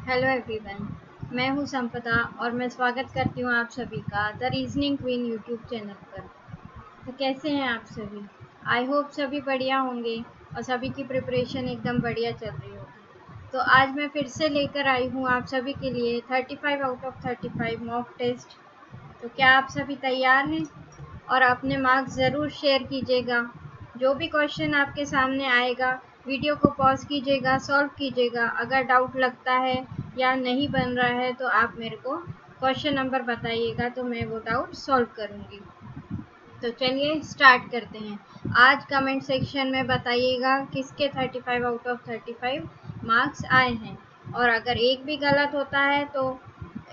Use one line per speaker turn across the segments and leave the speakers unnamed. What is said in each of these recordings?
Hello everyone, मैं हूं संपदा और मैं स्वागत करती हूं आप सभी का the reasoning queen YouTube channel पर। तो कैसे हैं आप सभी? आई होप सभी बढ़िया होंगे और सभी की प्रिपरेशन एकदम बढ़िया चल रही होगी। तो आज मैं फिर से लेकर आई हूं आप सभी के लिए 35 आउट ऑफ 35 मॉक टेस्ट। तो क्या आप सभी तैयार हैं? और अपने मार्क्स ज़रूर शेयर कीजिएगा। जो भी क्वेश्चन आपके सामने आएगा, वीडियो को पॉज कीजिएगा, सॉल्व कीजिएगा। अगर डाउट लगता है या नहीं बन रहा है तो आप मेरे को क्वेश्चन नंबर बताइएगा, तो मैं वो डाउट सॉल्व करूँगी। तो चलिए स्टार्ट करते हैं। आज कमेंट सेक्शन में बताइएगा किसके 35 आउट ऑफ 35 मार्क्स आए हैं, और अगर एक भी गलत होता है तो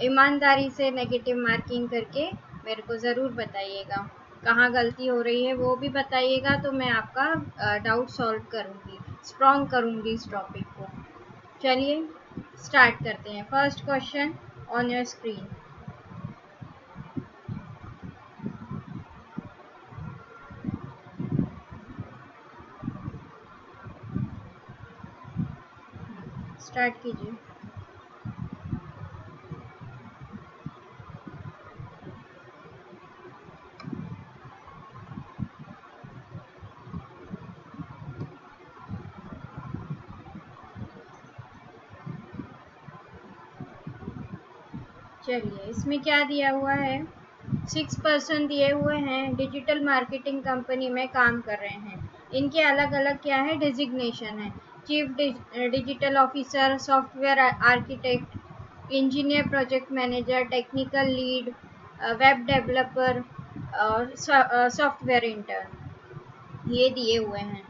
ईमानदारी से नेगेटिव मार्किंग करके मेरे को ज़रूर बताइएगा। कहाँ गलती हो रही है वो भी बताइएगा, तो मैं आपका डाउट सॉल्व करूँगी, स्ट्रॉन्ग करूँगी इस टॉपिक को। चलिए स्टार्ट करते हैं। First question on your screen. Start कीजिए। चलिए इसमें क्या दिया हुआ है? 6% दिए हुए हैं, डिजिटल मार्केटिंग कंपनी में काम कर रहे हैं। इनके अलग अलग क्या है, डिजिग्नेशन है। Chief digital officer, software architect, engineer, project manager, technical lead, web developer और सॉफ्टवेयर इंटर्न, ये दिए हुए हैं।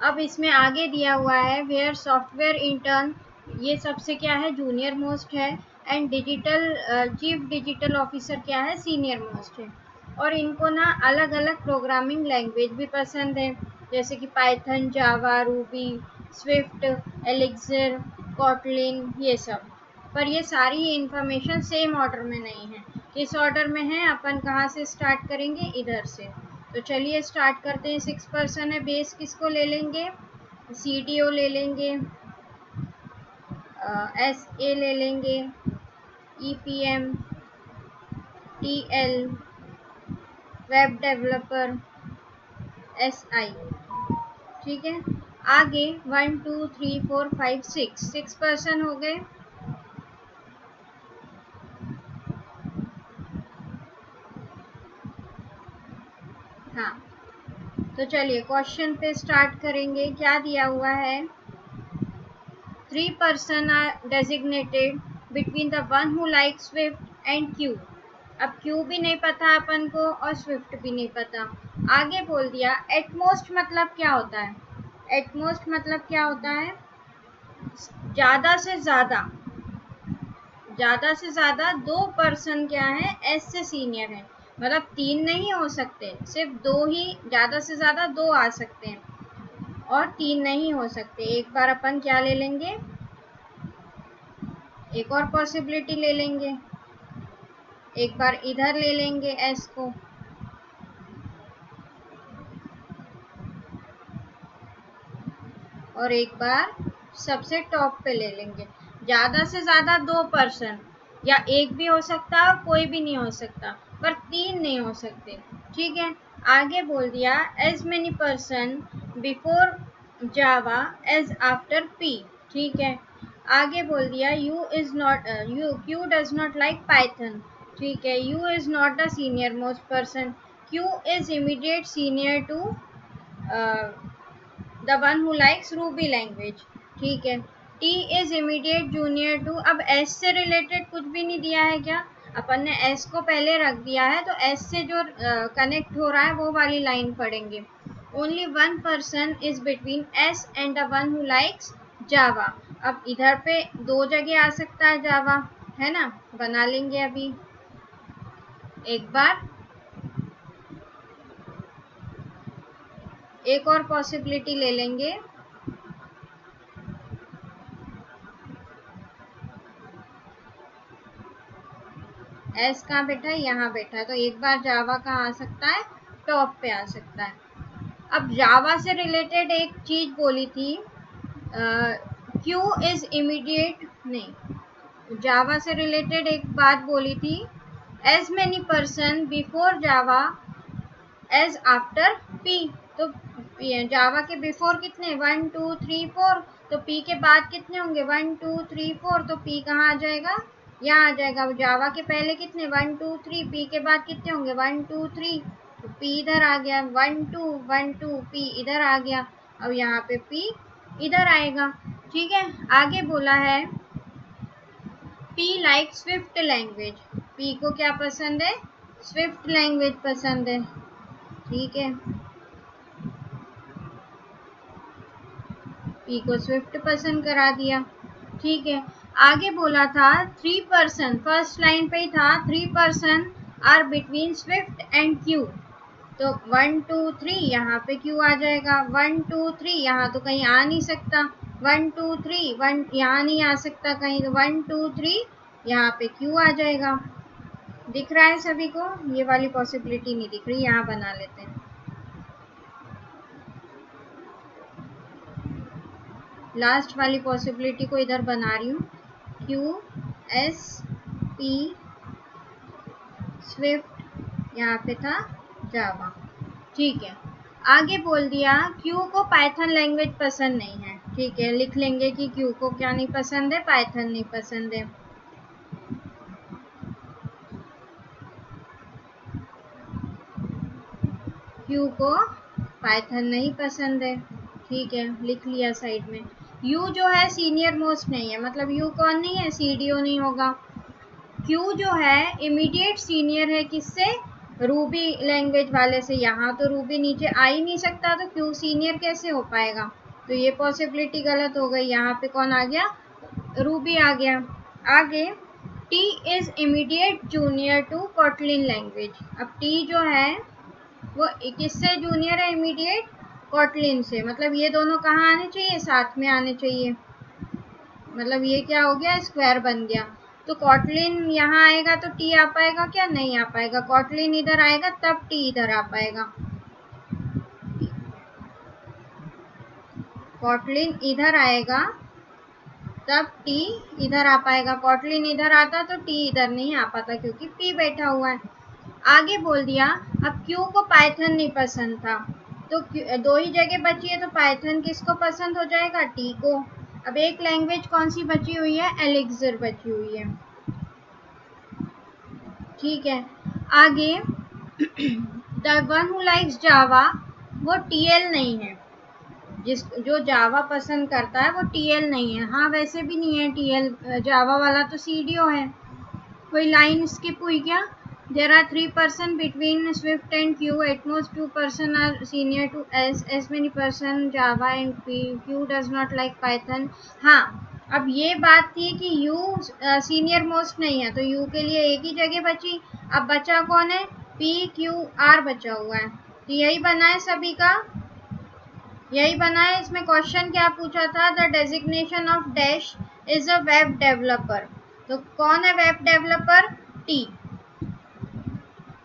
अब इसमें आगे दिया हुआ है वेयर सॉफ्टवेयर इंटर्न, ये सबसे क्या है, जूनियर मोस्ट है। And digital chief digital officer क्या है, सीनियर मोस्ट है। और इनको ना अलग अलग प्रोग्रामिंग लैंग्वेज भी पसंद है, जैसे कि पाइथन, जावा, रूबी, स्विफ्ट, एलिक्सर, कॉटलिन, ये सब। पर ये सारी इंफॉर्मेशन सेम ऑर्डर में नहीं है। किस ऑर्डर में है, अपन कहाँ से स्टार्ट करेंगे, इधर से। तो चलिए स्टार्ट करते हैं। 6% है, बेस किसको ले लेंगे, CDO ले लेंगे, SA ले लेंगे, EPM, TL, web developer, SI। ठीक है, आगे 1 2 3 4 5 6% हो गए। हाँ, तो चलिए क्वेश्चन पे स्टार्ट करेंगे। क्या दिया हुआ है? 3% are designated between the one who like Swift and Q. अब क्यू भी नहीं पता अपन को और स्विफ्ट भी नहीं पता। आगे बोल दिया एटमोस्ट मतलब क्या होता है? एटमोस्ट मतलब क्या होता है? ज़्यादा से ज़्यादा, ज़्यादा से ज़्यादा 2% क्या है, एस से सीनियर है। मतलब 3 नहीं हो सकते, सिर्फ 2 ही, ज़्यादा से ज़्यादा 2 आ सकते हैं और 3 नहीं हो सकते। एक बार अपन क्या ले लेंगे, एक और पॉसिबिलिटी ले लेंगे। एक बार इधर ले लेंगे एस को, और एक बार सबसे टॉप पे ले लेंगे। ज़्यादा से ज़्यादा 2%, या एक भी हो सकता है और कोई भी नहीं हो सकता, पर 3 नहीं हो सकते। ठीक है, आगे बोल दिया as many person before Java as after P. ठीक है, आगे बोल दिया U is not Q does not like Python. ठीक है, U is not the senior most person, Q is immediate senior to the one who likes Ruby language. ठीक है, T is immediate junior to. अब S से related कुछ भी नहीं दिया है क्या? अपन ने एस को पहले रख दिया है, तो एस से जो कनेक्ट हो रहा है वो वाली लाइन पढ़ेंगे। Only 1% is between S and the one who likes Java. अब इधर पे 2 जगह आ सकता है जावा, है ना, बना लेंगे अभी। एक बार एक और पॉसिबिलिटी ले लेंगे। एस कहाँ बैठा है, यहाँ बैठा है, तो एक बार जावा कहाँ आ सकता है, टॉप पे आ सकता है। अब जावा से रिलेटेड एक चीज बोली थी, क्यू इज इमीडिएट, नहीं, जावा से रिलेटेड एक बात बोली थी, as many person before Java as after P. तो जावा के बिफोर कितने 1 2 3 4, तो पी के बाद कितने होंगे 1 2 3 4, तो पी कहाँ आ जाएगा, यहाँ आ जाएगा। जावा के पहले कितने 1 2 3, पी के बाद कितने होंगे 1 2 3, तो पी इधर आ गया 1 2 1 2, पी इधर आ गया। अब यहाँ पे पी इधर आएगा। ठीक है, आगे बोला है P like Swift language. P को क्या पसंद है, स्विफ्ट लैंग्वेज पसंद है। ठीक है, पी को स्विफ्ट पसंद करा दिया। ठीक है, आगे बोला था 3 पर्सन, फर्स्ट लाइन पे ही था 3 person are between Swift and Q. तो 1 2 3 यहाँ पे क्यू आ जाएगा, 1 2 3 यहाँ तो कहीं आ नहीं सकता, 1 2 3 1 यहाँ नहीं आ सकता कहीं, तो 1 2 3 यहाँ पे क्यू आ जाएगा। दिख रहा है सभी को, ये वाली पॉसिबिलिटी नहीं दिख रही, यहाँ बना लेते हैं। लास्ट वाली पॉसिबिलिटी को इधर बना रही हूँ, क्यू एस पी स्विफ्ट, यहाँ पे था जावा। ठीक है, आगे बोल दिया क्यू को पाइथन लैंग्वेज पसंद नहीं है। ठीक है, लिख लेंगे कि क्यू को क्या नहीं पसंद है, पाइथन नहीं पसंद है। क्यू को पाइथन नहीं पसंद है। ठीक है, लिख लिया साइड में। यू जो है सीनियर मोस्ट नहीं है, मतलब यू कौन नहीं है, सीडीओ नहीं होगा। क्यू जो है इमीडिएट सीनियर है, किससे, रूबी लैंग्वेज वाले से। यहाँ तो रूबी नीचे आ ही नहीं सकता, तो क्यू सीनियर कैसे हो पाएगा, तो ये पॉसिबिलिटी गलत हो गई। यहाँ पे कौन आ गया, रूबी आ गया। आगे T is immediate junior to Kotlin language. अब टी जो है वो किससे जूनियर है, इमीडिएट कोटलिन से। मतलब ये दोनों कहाँ आने चाहिए, साथ में आने चाहिए। मतलब ये क्या हो गया, स्क्वायर बन गया। तो कोटलिन यहाँ आएगा तो टी आ पाएगा क्या, नहीं आ पाएगा। कोटलिन इधर आएगा तब टी इधर आ पाएगा। कोटलिन इधर आएगा तब टी इधर आ पाएगा। कोटलिन इधर आता तो टी इधर नहीं आ पाता, क्योंकि पी बैठा हुआ है। आगे बोल दिया अब क्यू को पाइथन नहीं पसंद था, तो दो ही जगह बची है, तो पाइथन किसको पसंद हो जाएगा, टी को। अब एक लैंग्वेज कौन सी बची हुई है, एलिक्सर बची हुई है। ठीक है, आगे द वन हु लाइक्स जावा, वो टीएल नहीं है। जो जावा पसंद करता है वो टीएल नहीं है। हाँ वैसे भी नहीं है टीएल, जावा वाला तो सीडीओ है। कोई लाइन स्किप हुई क्या, there are 3 person between Swift and Q, at most 2 person are senior to S, as many person Java and P, Q does not like Python। हाँ, अब ये बात थी कि U सीनियर मोस्ट नहीं है, तो U के लिए एक ही जगह बची। अब बचा कौन है, P Q R बचा हुआ है। तो यही बना है सभी का, यही बना है। इसमें क्वेश्चन क्या पूछा था, the designation of dash is a web developer. तो कौन है वेब डेवलपर,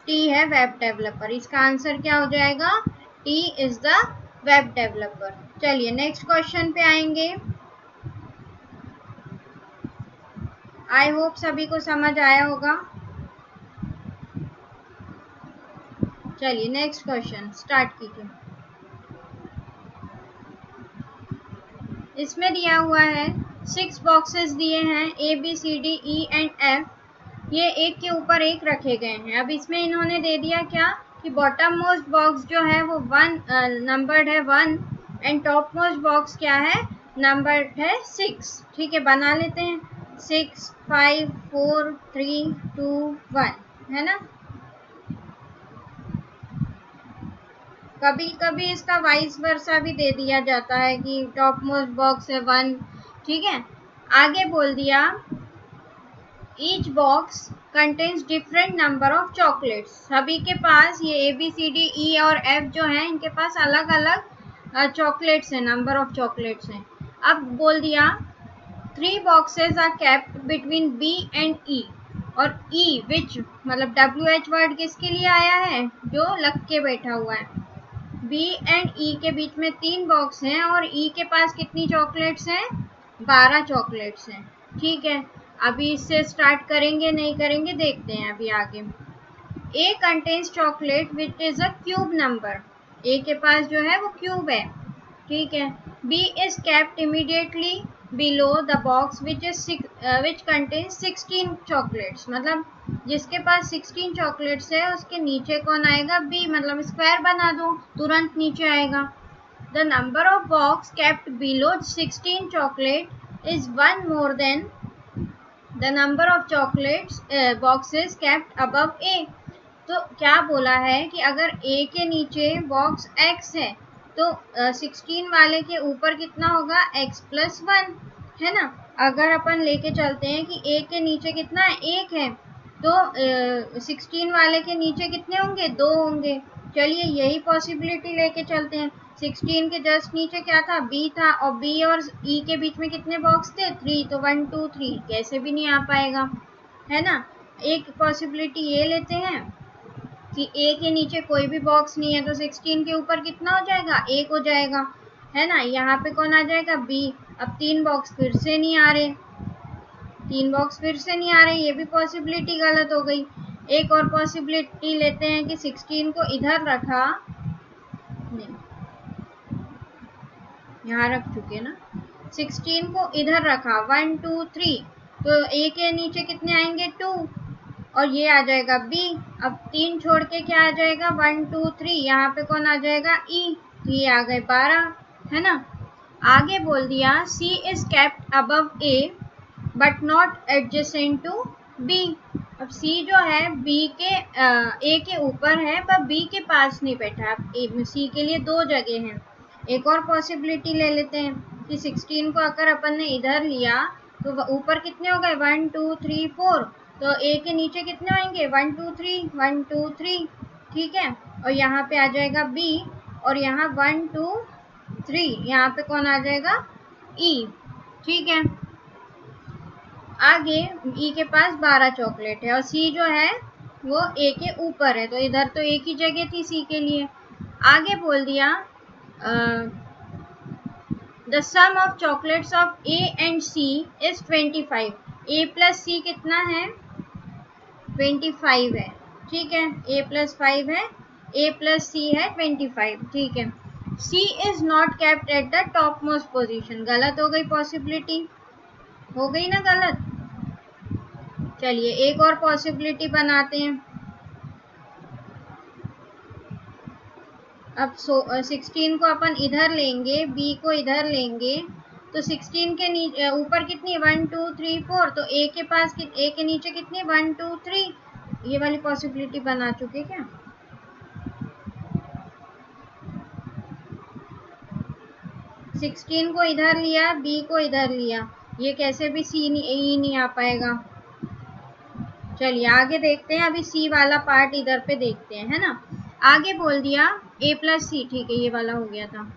टी है वेब डेवलपर। इसका आंसर क्या हो जाएगा, T is the web developer. चलिए नेक्स्ट क्वेश्चन पे आएंगे। आई होप सभी को समझ आया होगा। चलिए नेक्स्ट क्वेश्चन स्टार्ट कीजिए। इसमें दिया हुआ है 6 बॉक्सेस दिए हैं, A B C D E and F. ये एक के ऊपर एक रखे गए हैं। अब इसमें इन्होंने दे दिया क्या कि बॉटम मोस्ट बॉक्स जो है वो 1 नंबर्ड है 1, एंड टॉप मोस्ट बॉक्स क्या है, नंबर्ड है 6। ठीक है, बना लेते हैं। 6 5 4 3 2 1 है ना। कभी कभी इसका वाइस वर्सा भी दे दिया जाता है कि टॉप मोस्ट बॉक्स है 1। ठीक है, आगे बोल दिया each box contains different number of chocolates. सभी के पास ये ए बी सी डी ई और एफ जो है इनके पास अलग अलग चॉकलेट्स हैं, नंबर ऑफ चॉकलेट्स हैं। अब बोल दिया 3 boxes are kept between B and E, और ई विच मतलब WH वर्ड किसके लिए आया है, जो लग के बैठा हुआ है। बी एंड ई के बीच में 3 बॉक्स हैं और ई के पास कितनी चॉकलेट्स हैं, 12 चॉकलेट्स हैं। ठीक है, अभी इससे स्टार्ट करेंगे नहीं करेंगे देखते हैं अभी आगे। A contains chocolate which is a cube number, A के पास जो है वो क्यूब है, ठीक है। B is kept immediately below the box which contains 16 chocolates, मतलब जिसके पास 16 चॉकलेट्स है उसके नीचे कौन आएगा, बी, मतलब स्क्वायर बना दो तुरंत नीचे आएगा। The number of box kept below 16 chocolate is one more than the number of chocolates boxes kept above A। तो क्या बोला है कि अगर A के नीचे बॉक्स X है तो 16 वाले के ऊपर कितना होगा, X + 1, है ना। अगर अपन लेके चलते हैं कि A के नीचे कितना है, 1 है, तो 16 वाले के नीचे कितने होंगे, 2 होंगे। चलिए यही पॉसिबिलिटी लेके चलते हैं। 16 के जस्ट नीचे क्या था, बी था, और बी और ई के बीच में कितने बॉक्स थे, 3, तो 1 2 3 कैसे भी नहीं आ पाएगा, है ना। एक पॉसिबिलिटी ये लेते हैं कि ए के नीचे कोई भी बॉक्स नहीं है तो 16 के ऊपर कितना हो जाएगा, 1 हो जाएगा, है ना। यहाँ पे कौन आ जाएगा, बी। अब 3 बॉक्स फिर से नहीं आ रहे, 3 बॉक्स फिर से नहीं आ रहे, ये भी पॉसिबिलिटी गलत हो गई। एक और पॉसिबिलिटी लेते हैं कि 16 को इधर रखा, नहीं यहाँ रख चुके ना, 16 को इधर रखा 1 2 3, तो ए के नीचे कितने आएंगे, 2, और ये आ जाएगा बी। अब 3 छोड़ के क्या आ जाएगा, 1 2 3, यहाँ पे कौन आ जाएगा, ई, तो ये आ गए 12, है ना। आगे बोल दिया C is kept above A but not adjacent to B. अब सी जो है बी के ए के ऊपर है पर बी के पास नहीं बैठा। अब सी के लिए 2 जगह हैं। एक और पॉसिबिलिटी ले लेते हैं कि 16 को अगर अपन ने इधर लिया तो ऊपर कितने हो गए, 1 2 3 4, तो ए के नीचे कितने होंगे, 1 2 3 1 2 3, ठीक है। और यहाँ पे आ जाएगा बी, और यहाँ 1 2 3, यहाँ पे कौन आ जाएगा, ई, ठीक है। आगे ई के पास 12 चॉकलेट है और सी जो है वो ए के ऊपर है, तो इधर तो एक ही जगह थी सी के लिए। आगे बोल दिया the sum of chocolates of A and C is 25। A plus C कितना है, 25 है, ठीक है। ए प्लस 5 है, ए प्लस सी है 25, ठीक है। C is not kept at the top most position, गलत हो गई पॉसिबिलिटी, हो गई ना गलत। चलिए एक और पॉसिबिलिटी बनाते हैं। अब 16 को अपन इधर लेंगे, बी को इधर लेंगे, तो 16 के ऊपर कितनी, 1 2 3 4, तो ए के पास ए के नीचे कितनी, 1 2 3, ये वाली पॉसिबिलिटी बना चुके क्या। सिक्सटीन को इधर लिया, बी को इधर लिया, ये कैसे भी सी ई नहीं आ पाएगा। चलिए आगे देखते हैं, अभी सी वाला पार्ट इधर पे देखते हैं, है ना। आगे बोल दिया ए प्लस सी, ठीक है, ये वाला हो गया था।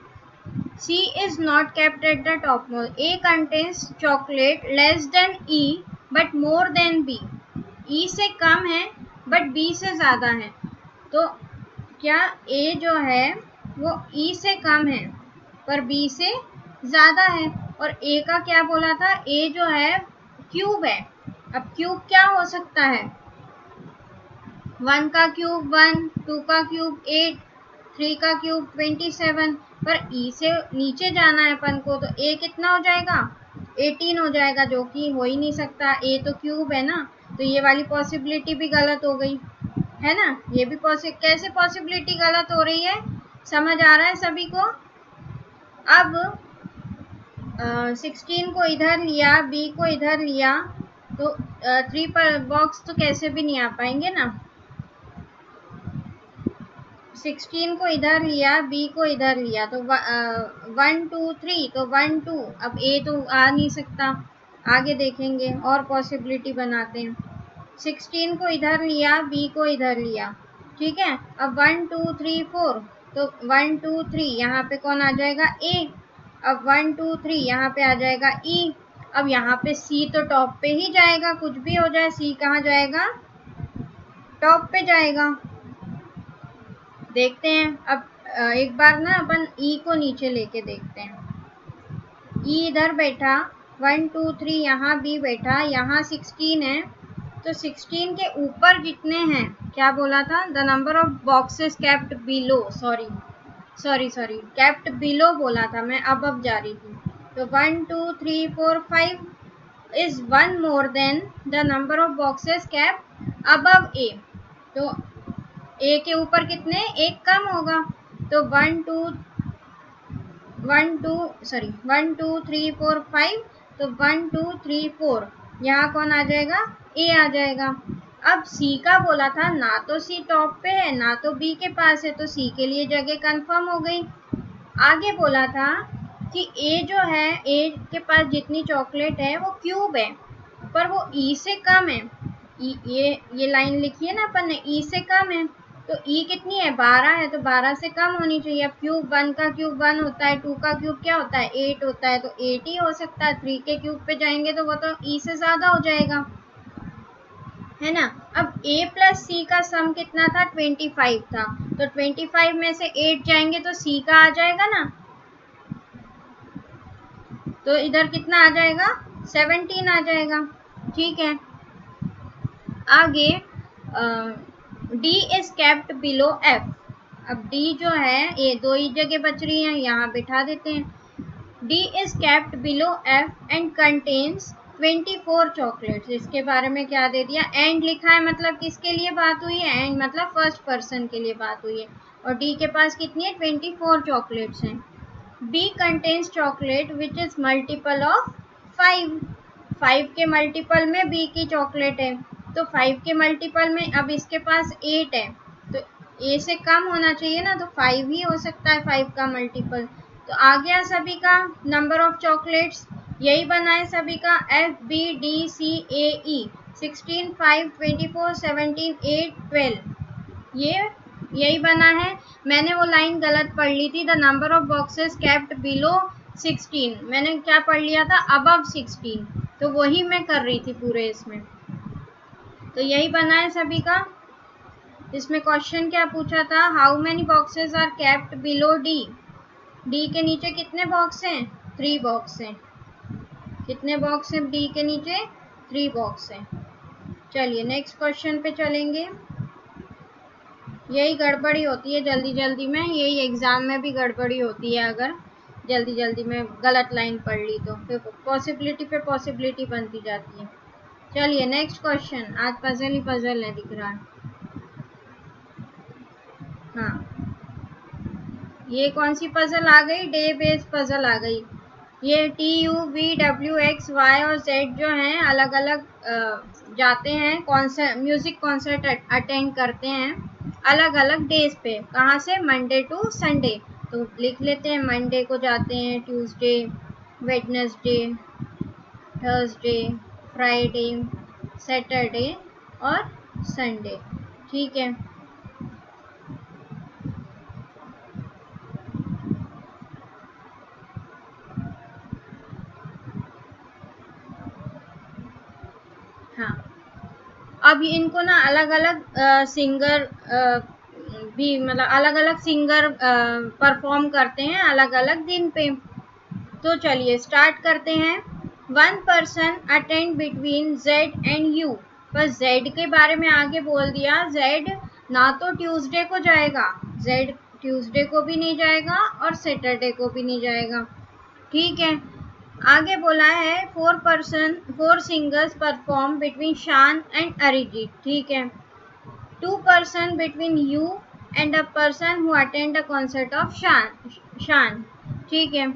C is not kept at the top most, A contains chocolate less than E but more than B, E से कम है बट बी से ज़्यादा है। तो क्या ए जो है वो ई से कम है पर बी से ज़्यादा है, और ए का क्या बोला था, ए जो है क्यूब है। अब क्यूब क्या हो सकता है, 1 का क्यूब 1, 2 का क्यूब 8, 3 का क्यूब 27, पर ई से नीचे जाना है अपन को, तो ए कितना हो जाएगा, 18 हो जाएगा, जो कि हो ही नहीं सकता, ए तो क्यूब है ना। तो ये वाली पॉसिबिलिटी भी गलत हो गई, है ना। ये भी कैसे पॉसिबिलिटी गलत हो रही है, समझ आ रहा है सभी को। अब 16 को इधर लिया, बी को इधर लिया, तो 3 पर बॉक्स तो कैसे भी नहीं आ पाएंगे ना। 16 को इधर लिया, बी को इधर लिया, तो 1 2 3, तो 1 2, अब ए तो आ नहीं सकता। आगे देखेंगे और पॉसिबिलिटी बनाते हैं। 16 को इधर लिया, बी को इधर लिया, ठीक है। अब 1 2 3 4, तो 1 2 3, यहाँ पे कौन आ जाएगा, ए। अब 1 2 3 यहाँ पे आ जाएगा ई। अब यहाँ पे सी तो टॉप पे ही जाएगा, कुछ भी हो जाए सी कहाँ जाएगा, टॉप पे जाएगा। देखते हैं अब एक बार ना अपन ई को नीचे लेके देखते हैं। ई इधर बैठा 1 2 3 यहाँ बी बैठा, यहाँ 16 है, तो 16 के ऊपर जितने हैं, क्या बोला था, the number of boxes kept below, sorry kept below बोला था मैं, अब जा रही थी। तो 1 2 3 4 5 is 1 more than the number of boxes kept above A. तो ए के ऊपर कितने, एक कम होगा, तो 1 2 3 4 5, तो 1 2 3 4 यहाँ कौन आ जाएगा, ए आ जाएगा। अब सी का बोला था, ना तो सी टॉप पे है ना तो बी के पास है, तो सी के लिए जगह कंफर्म हो गई। आगे बोला था कि ए जो है, ए के पास जितनी चॉकलेट है वो क्यूब है, पर वो ई से कम है। ये लाइन लिखी है ना अपन ने, ई से कम है, तो ई कितनी है, 12 है, तो 12 से कम होनी चाहिए। अब क्यूब 1 का क्यूब 1 होता है, 2 का क्यूब क्या होता है, 8 होता है, तो 8 ही हो सकता है। 3 के क्यूब पे जाएंगे तो वो तो ई से ज़्यादा हो जाएगा, है ना। अब a प्लस सी का सम कितना था, 25 था, तो 25 में से 8 जाएंगे तो c का आ जाएगा ना, तो इधर कितना आ जाएगा, 17 आ जाएगा। ठीक है, आगे d is kept below f। अब d जो है, ये दो ही जगह बच रही है, यहाँ बिठा देते हैं। d is kept below f and contains 24 chocolates. इसके बारे में क्या दे दिया, एंड लिखा है, मतलब किसके लिए बात हुई है, एंड मतलब फर्स्ट पर्सन के लिए बात हुई है, और d के पास कितनी है, 24 चॉकलेट्स हैं। b contains chocolate which is multiple of 5। 5 के मल्टीपल में b की चॉकलेट है, तो 5 के मल्टीपल में, अब इसके पास 8 है, तो a से कम होना चाहिए ना, तो 5 ही हो सकता है 5 का मल्टीपल। तो आ गया सभी का नंबर ऑफ चॉकलेट्स, यही बना है सभी का, एफ बी डी सी ए ई, 16 5 24 17 8 12, यही बना है। मैंने वो लाइन गलत पढ़ ली थी, the number of boxes kept below 16, मैंने क्या पढ़ लिया था, अबव 16, तो वही मैं कर रही थी पूरे इसमें। तो यही बना है सभी का। इसमें क्वेश्चन क्या पूछा था, how many boxes are kept below D. D के नीचे कितने बॉक्स हैं, 3 बॉक्स हैं। कितने बॉक्स हैं डी के नीचे, 3 बॉक्स हैं। चलिए नेक्स्ट क्वेश्चन पे चलेंगे। यही गड़बड़ी होती है जल्दी जल्दी में, यही एग्जाम में भी गड़बड़ी होती है, अगर जल्दी जल्दी में गलत लाइन पढ़ ली तो फिर पॉसिबिलिटी पे पॉसिबिलिटी बनती जाती है। चलिए नेक्स्ट क्वेश्चन, आज पजल ही पजल है दिख रहा है। हाँ, ये कौन सी पजल आ गई, डे बेस्ड पजल आ गई। ये T U V W X Y और जेड जो हैं अलग अलग जाते हैं, कॉन्सर्ट म्यूजिक कॉन्सर्ट अटेंड करते हैं अलग अलग डेज पे, कहाँ से, मंडे टू संडे। तो लिख लेते हैं, मंडे को जाते हैं, Tuesday, Wednesday, Thursday, Friday, Saturday और संडे। ठीक है, हाँ। अब इनको ना अलग अलग सिंगर भी, मतलब अलग अलग सिंगर परफॉर्म करते हैं अलग अलग दिन पे। तो चलिए स्टार्ट करते हैं। 1 person attend between Z and you. बस जेड के बारे में आगे बोल दिया, जेड ना तो ट्यूसडे को जाएगा, जेड ट्यूसडे को भी नहीं जाएगा और सैटरडे को भी नहीं जाएगा। ठीक है, आगे बोला है 4 सिंगर्स परफॉर्म बिटवीन शान एंड अरिजीत। ठीक है, 2 person between you and a person who attend the concert of शान। ठीक है,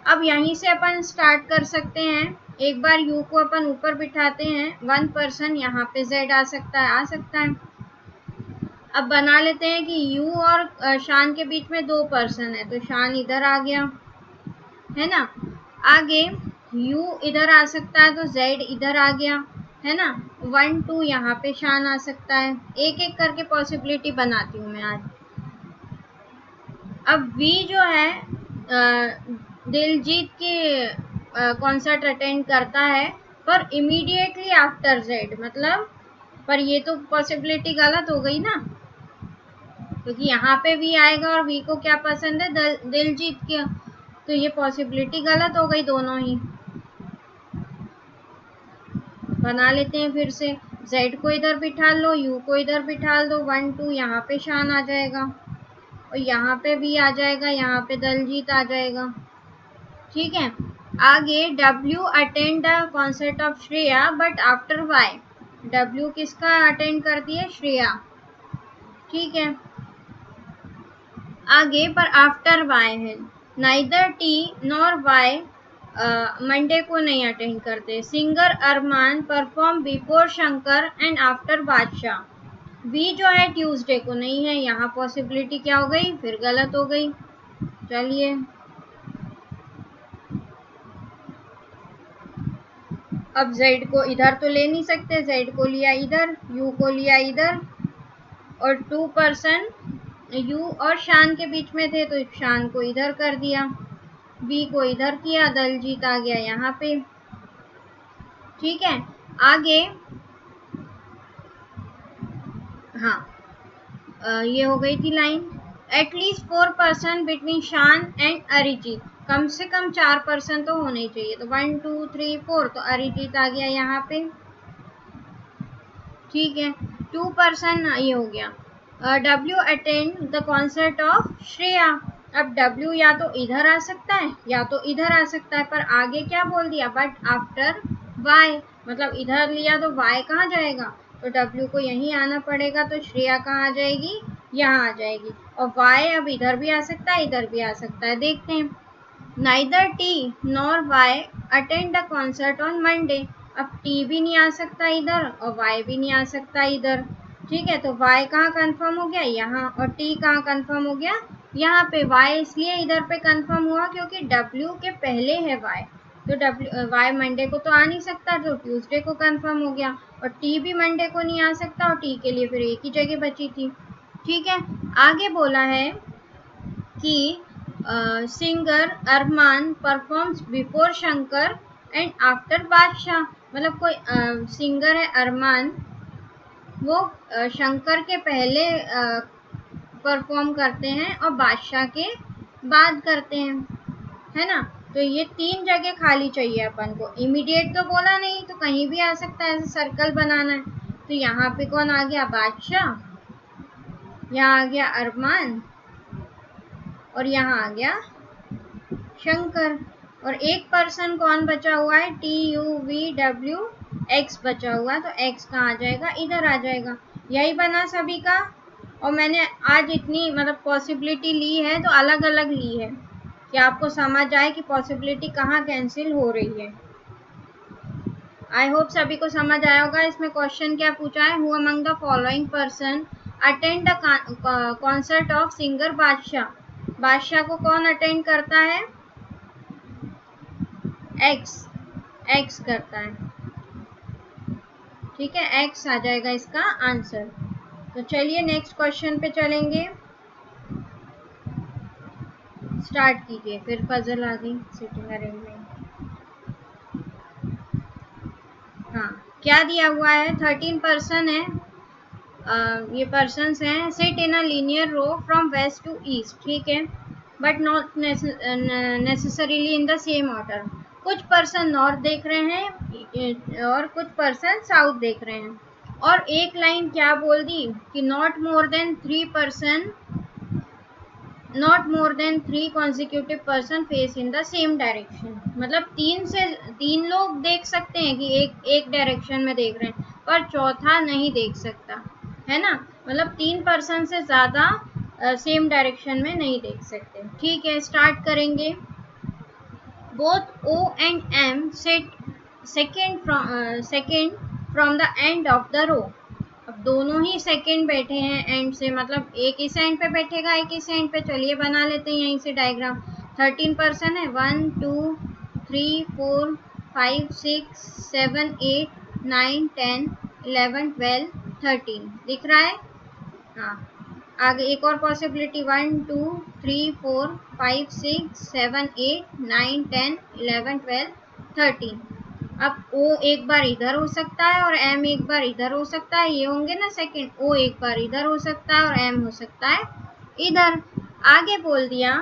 अब यहीं से अपन स्टार्ट कर सकते हैं। एक बार यू को अपन ऊपर बिठाते हैं, 1 पर्सन यहाँ पे जेड आ सकता है। अब बना लेते हैं कि यू और शान के बीच में 2 पर्सन है, तो शान इधर आ गया, है ना। आगे u इधर आ सकता है, तो z इधर आ गया, है ना। 1 2 यहाँ पे शान आ सकता है। एक एक करके पॉसिबिलिटी बनाती हूँ मैं आज। अब v जो है दिलजीत के कॉन्सर्ट अटेंड करता है, पर इमीडिएटली आफ्टर z, मतलब पर ये तो पॉसिबिलिटी गलत हो गई ना, क्योंकि यहाँ पे v आएगा और v को क्या पसंद है, दिलजीत के, तो ये पॉसिबिलिटी गलत हो गई दोनों ही। बना लेते हैं फिर से। z को इधर बिठा लो, u को इधर बिठा दो, 1 2 यहाँ पे शान आ जाएगा और यहाँ पे v आ जाएगा, यहाँ पे दलजीत आ जाएगा। ठीक है, आगे w attend the concert of Shreya but after y। w किसका अटेंड करती है? श्रेया। ठीक है, आगे पर आफ्टर y है। Neither t nor y Monday को नहीं अटेंड करते। Singer Arman perform before Shankar and after Badshah. B जो है ट्यूसडे को नहीं है, यहाँ पॉसिबिलिटी क्या हो गई? फिर गलत हो गई। चलिए, अब z को इधर तो ले नहीं सकते, z को लिया इधर, u को लिया इधर और 2% u और शान के बीच में थे तो शान को इधर कर दिया, b को इधर किया, दलजीत आ गया यहाँ पे। ठीक है, आगे हाँ ये हो गई थी लाइन। एटलीस्ट 4% बिटवीन शान एंड अरिजीत। कम से कम 4% तो होने चाहिए, तो 1 2 3 4 तो अरिजीत आ गया यहाँ पे। ठीक है, 2% ये हो गया। W attend the concert of Shreya. अब W या तो इधर आ सकता है या तो इधर आ सकता है, पर आगे क्या बोल दिया? बट आफ्टर Y, मतलब इधर लिया तो Y कहाँ जाएगा? तो W को यहीं आना पड़ेगा, तो श्रेया कहाँ आ जाएगी? यहाँ आ जाएगी। और Y अब इधर भी आ सकता है, इधर भी आ सकता है, देखते हैं। Neither T nor Y attend the concert on Monday. अब T भी नहीं आ सकता इधर और Y भी नहीं आ सकता इधर। ठीक है, तो Y कहाँ कंफर्म हो गया? यहाँ। और T कहाँ कंफर्म हो गया? यहाँ पे। Y इसलिए इधर पे कंफर्म हुआ क्योंकि W के पहले है Y, तो Y मंडे को तो आ नहीं सकता, तो ट्यूसडे को कंफर्म हो गया। और T भी मंडे को नहीं आ सकता और T के लिए फिर एक ही जगह बची थी। ठीक है, आगे बोला है कि singer Arman performs before Shankar and after Badshah. मतलब कोई सिंगर है अरमान, वो शंकर के पहले परफॉर्म करते हैं और बादशाह के बाद करते हैं, है ना। तो ये 3 जगह खाली चाहिए अपन को। इमीडिएट तो बोला नहीं, तो कहीं भी आ सकता है, ऐसे सर्कल बनाना है। तो यहाँ पे कौन आ गया? बादशाह, यहाँ आ गया अरमान और यहाँ आ गया शंकर। और एक पर्सन कौन बचा हुआ है? TUVWX बचा हुआ, तो X कहाँ आ जाएगा? इधर आ जाएगा। यही बना सभी का। और मैंने आज इतनी मतलब पॉसिबिलिटी ली है तो अलग अलग ली है कि आपको समझ आए कि पॉसिबिलिटी कहाँ कैंसिल हो रही है। आई होप सभी को समझ आया होगा। इसमें क्वेश्चन क्या पूछा है? Who among the following person attend the concert of singer बादशाह। बादशाह को कौन अटेंड करता है? X करता है। ठीक है, X आ जाएगा इसका आंसर। तो चलिए नेक्स्ट क्वेश्चन पे चलेंगे। स्टार्ट कीजिए। फिर पजल आ गई, सिटिंग अरेंजमेंट। हाँ, क्या दिया हुआ है? 13 पर्सन है। ये पर्सन्स हैं। Sit in a linear row from west to east. ठीक है, but not necessarily in the same order. कुछ पर्सन नॉर्थ देख रहे हैं और कुछ पर्सन साउथ देख रहे हैं। और एक लाइन क्या बोल दी कि not more than 3 consecutive person face in the same direction। मतलब 3 लोग देख सकते हैं कि एक डायरेक्शन में देख रहे हैं, पर चौथा नहीं देख सकता, है ना। मतलब 3 पर्सन से ज़्यादा सेम डायरेक्शन में नहीं देख सकते। ठीक है, स्टार्ट करेंगे। Both O and M sit second from the end of the row। अब दोनों ही सेकंड बैठे हैं एंड से, मतलब एक ही एंड पे बैठेगा, एक ही एंड पे। चलिए बना लेते हैं यहीं से डायग्राम। 13 पर्सन है। 1 2 3 4 5 6 7 8 9 10 11 12 13 दिख रहा है। हाँ, आगे एक और पॉसिबिलिटी। 1 2 3 4 5 6 7 8 9 10 11 12 13। अब O एक बार इधर हो सकता है और M एक बार इधर हो सकता है। ये होंगे ना सेकंड। O एक बार इधर हो सकता है और M हो सकता है इधर। आगे बोल दिया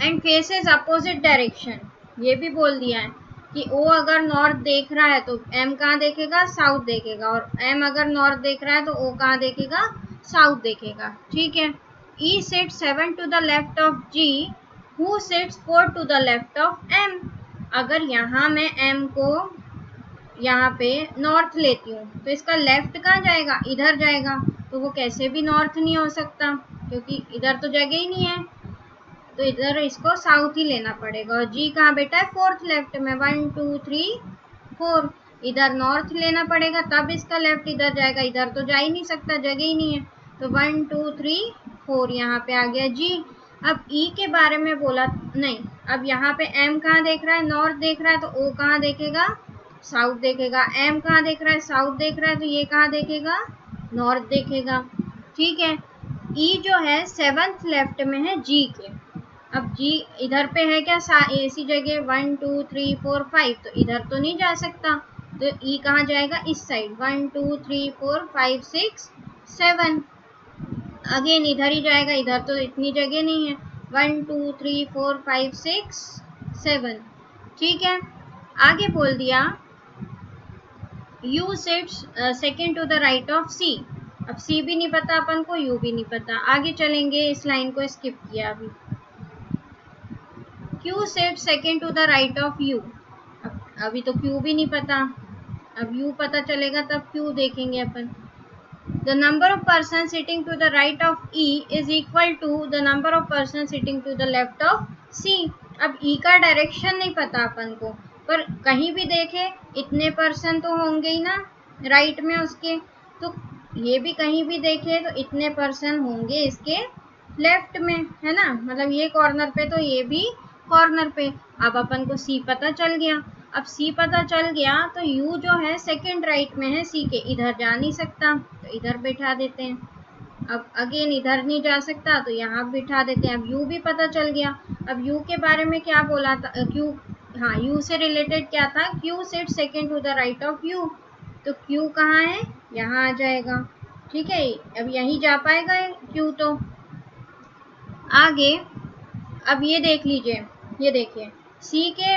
एंड फेसेस अपोजिट डायरेक्शन। ये भी बोल दिया है कि ओ अगर नॉर्थ देख रहा है तो एम कहाँ देखेगा, साउथ देखेगा, और एम अगर नॉर्थ देख रहा है तो ओ कहाँ देखेगा, साउथ देखेगा। ठीक है। E sits 7 to the left of G, who sits 4 to the left of M. अगर यहाँ मैं एम को यहाँ पे नॉर्थ लेती हूँ तो इसका लेफ्ट कहाँ जाएगा, इधर जाएगा, तो वो कैसे भी नॉर्थ नहीं हो सकता क्योंकि इधर तो जगह ही नहीं है, तो इधर इसको साउथ ही लेना पड़ेगा। और जी कहाँ बेटा है, फोर्थ लेफ्ट में, 1 2 3 4, इधर नॉर्थ लेना पड़ेगा तब इसका लेफ्ट इधर जाएगा, इधर तो जा ही नहीं सकता, जगह ही नहीं है, तो 1 2 3 4 यहाँ पे आ गया जी। अब ई के बारे में बोला नहीं, अब यहाँ पे एम कहाँ देख रहा है, नॉर्थ देख रहा है, तो ओ कहाँ देखेगा, साउथ देखेगा। एम कहाँ देख रहा है, साउथ देख रहा है, तो ये कहाँ देखेगा, नॉर्थ देखेगा। ठीक है। ई जो है 7th लेफ्ट में है जी के। अब जी इधर पे है क्या, ऐसी जगह 1 2 3 4 5, तो इधर तो नहीं जा सकता, तो ई कहाँ जाएगा, इस साइड, 1 2 3 4 5 6 7, अगेन इधर ही जाएगा, इधर तो इतनी जगह नहीं है, 1 2 3 4 5 6 7। ठीक है। आगे बोल दिया U sits second to the right of C। अब C भी नहीं पता अपन को, U भी नहीं पता, आगे चलेंगे, इस लाइन को स्किप किया अभी। Q sits second to the right of U। अभी तो Q भी नहीं पता, अब U पता चलेगा तब Q देखेंगे अपन। The number of persons sitting to the right of E is equal to the number of persons sitting to the left of C। अब E का डायरेक्शन नहीं पता अपन को, पर कहीं भी देखे इतने पर्सन तो होंगे ही ना राइट में उसके, तो ये भी कहीं भी देखे तो इतने पर्सन होंगे इसके लेफ्ट में, है ना, मतलब ये कॉर्नर पे तो ये भी कॉर्नर पे। अब अपन को सी पता चल गया, अब सी पता चल गया तो यू जो है सेकंड राइट में है सी के, इधर जा नहीं सकता तो इधर बैठा देते हैं। अब अगेन इधर नहीं जा सकता तो यहाँ बिठा देते हैं। अब यू भी पता चल गया। अब यू के बारे में क्या बोला था, क्यू, हाँ यू से रिलेटेड क्या था, Q sit second to the right of U, तो क्यू कहाँ है, यहाँ आ जाएगा। ठीक है। अब यहीं जा पाएगा क्यू। तो आगे अब ये देख लीजिए, ये देखिए सी के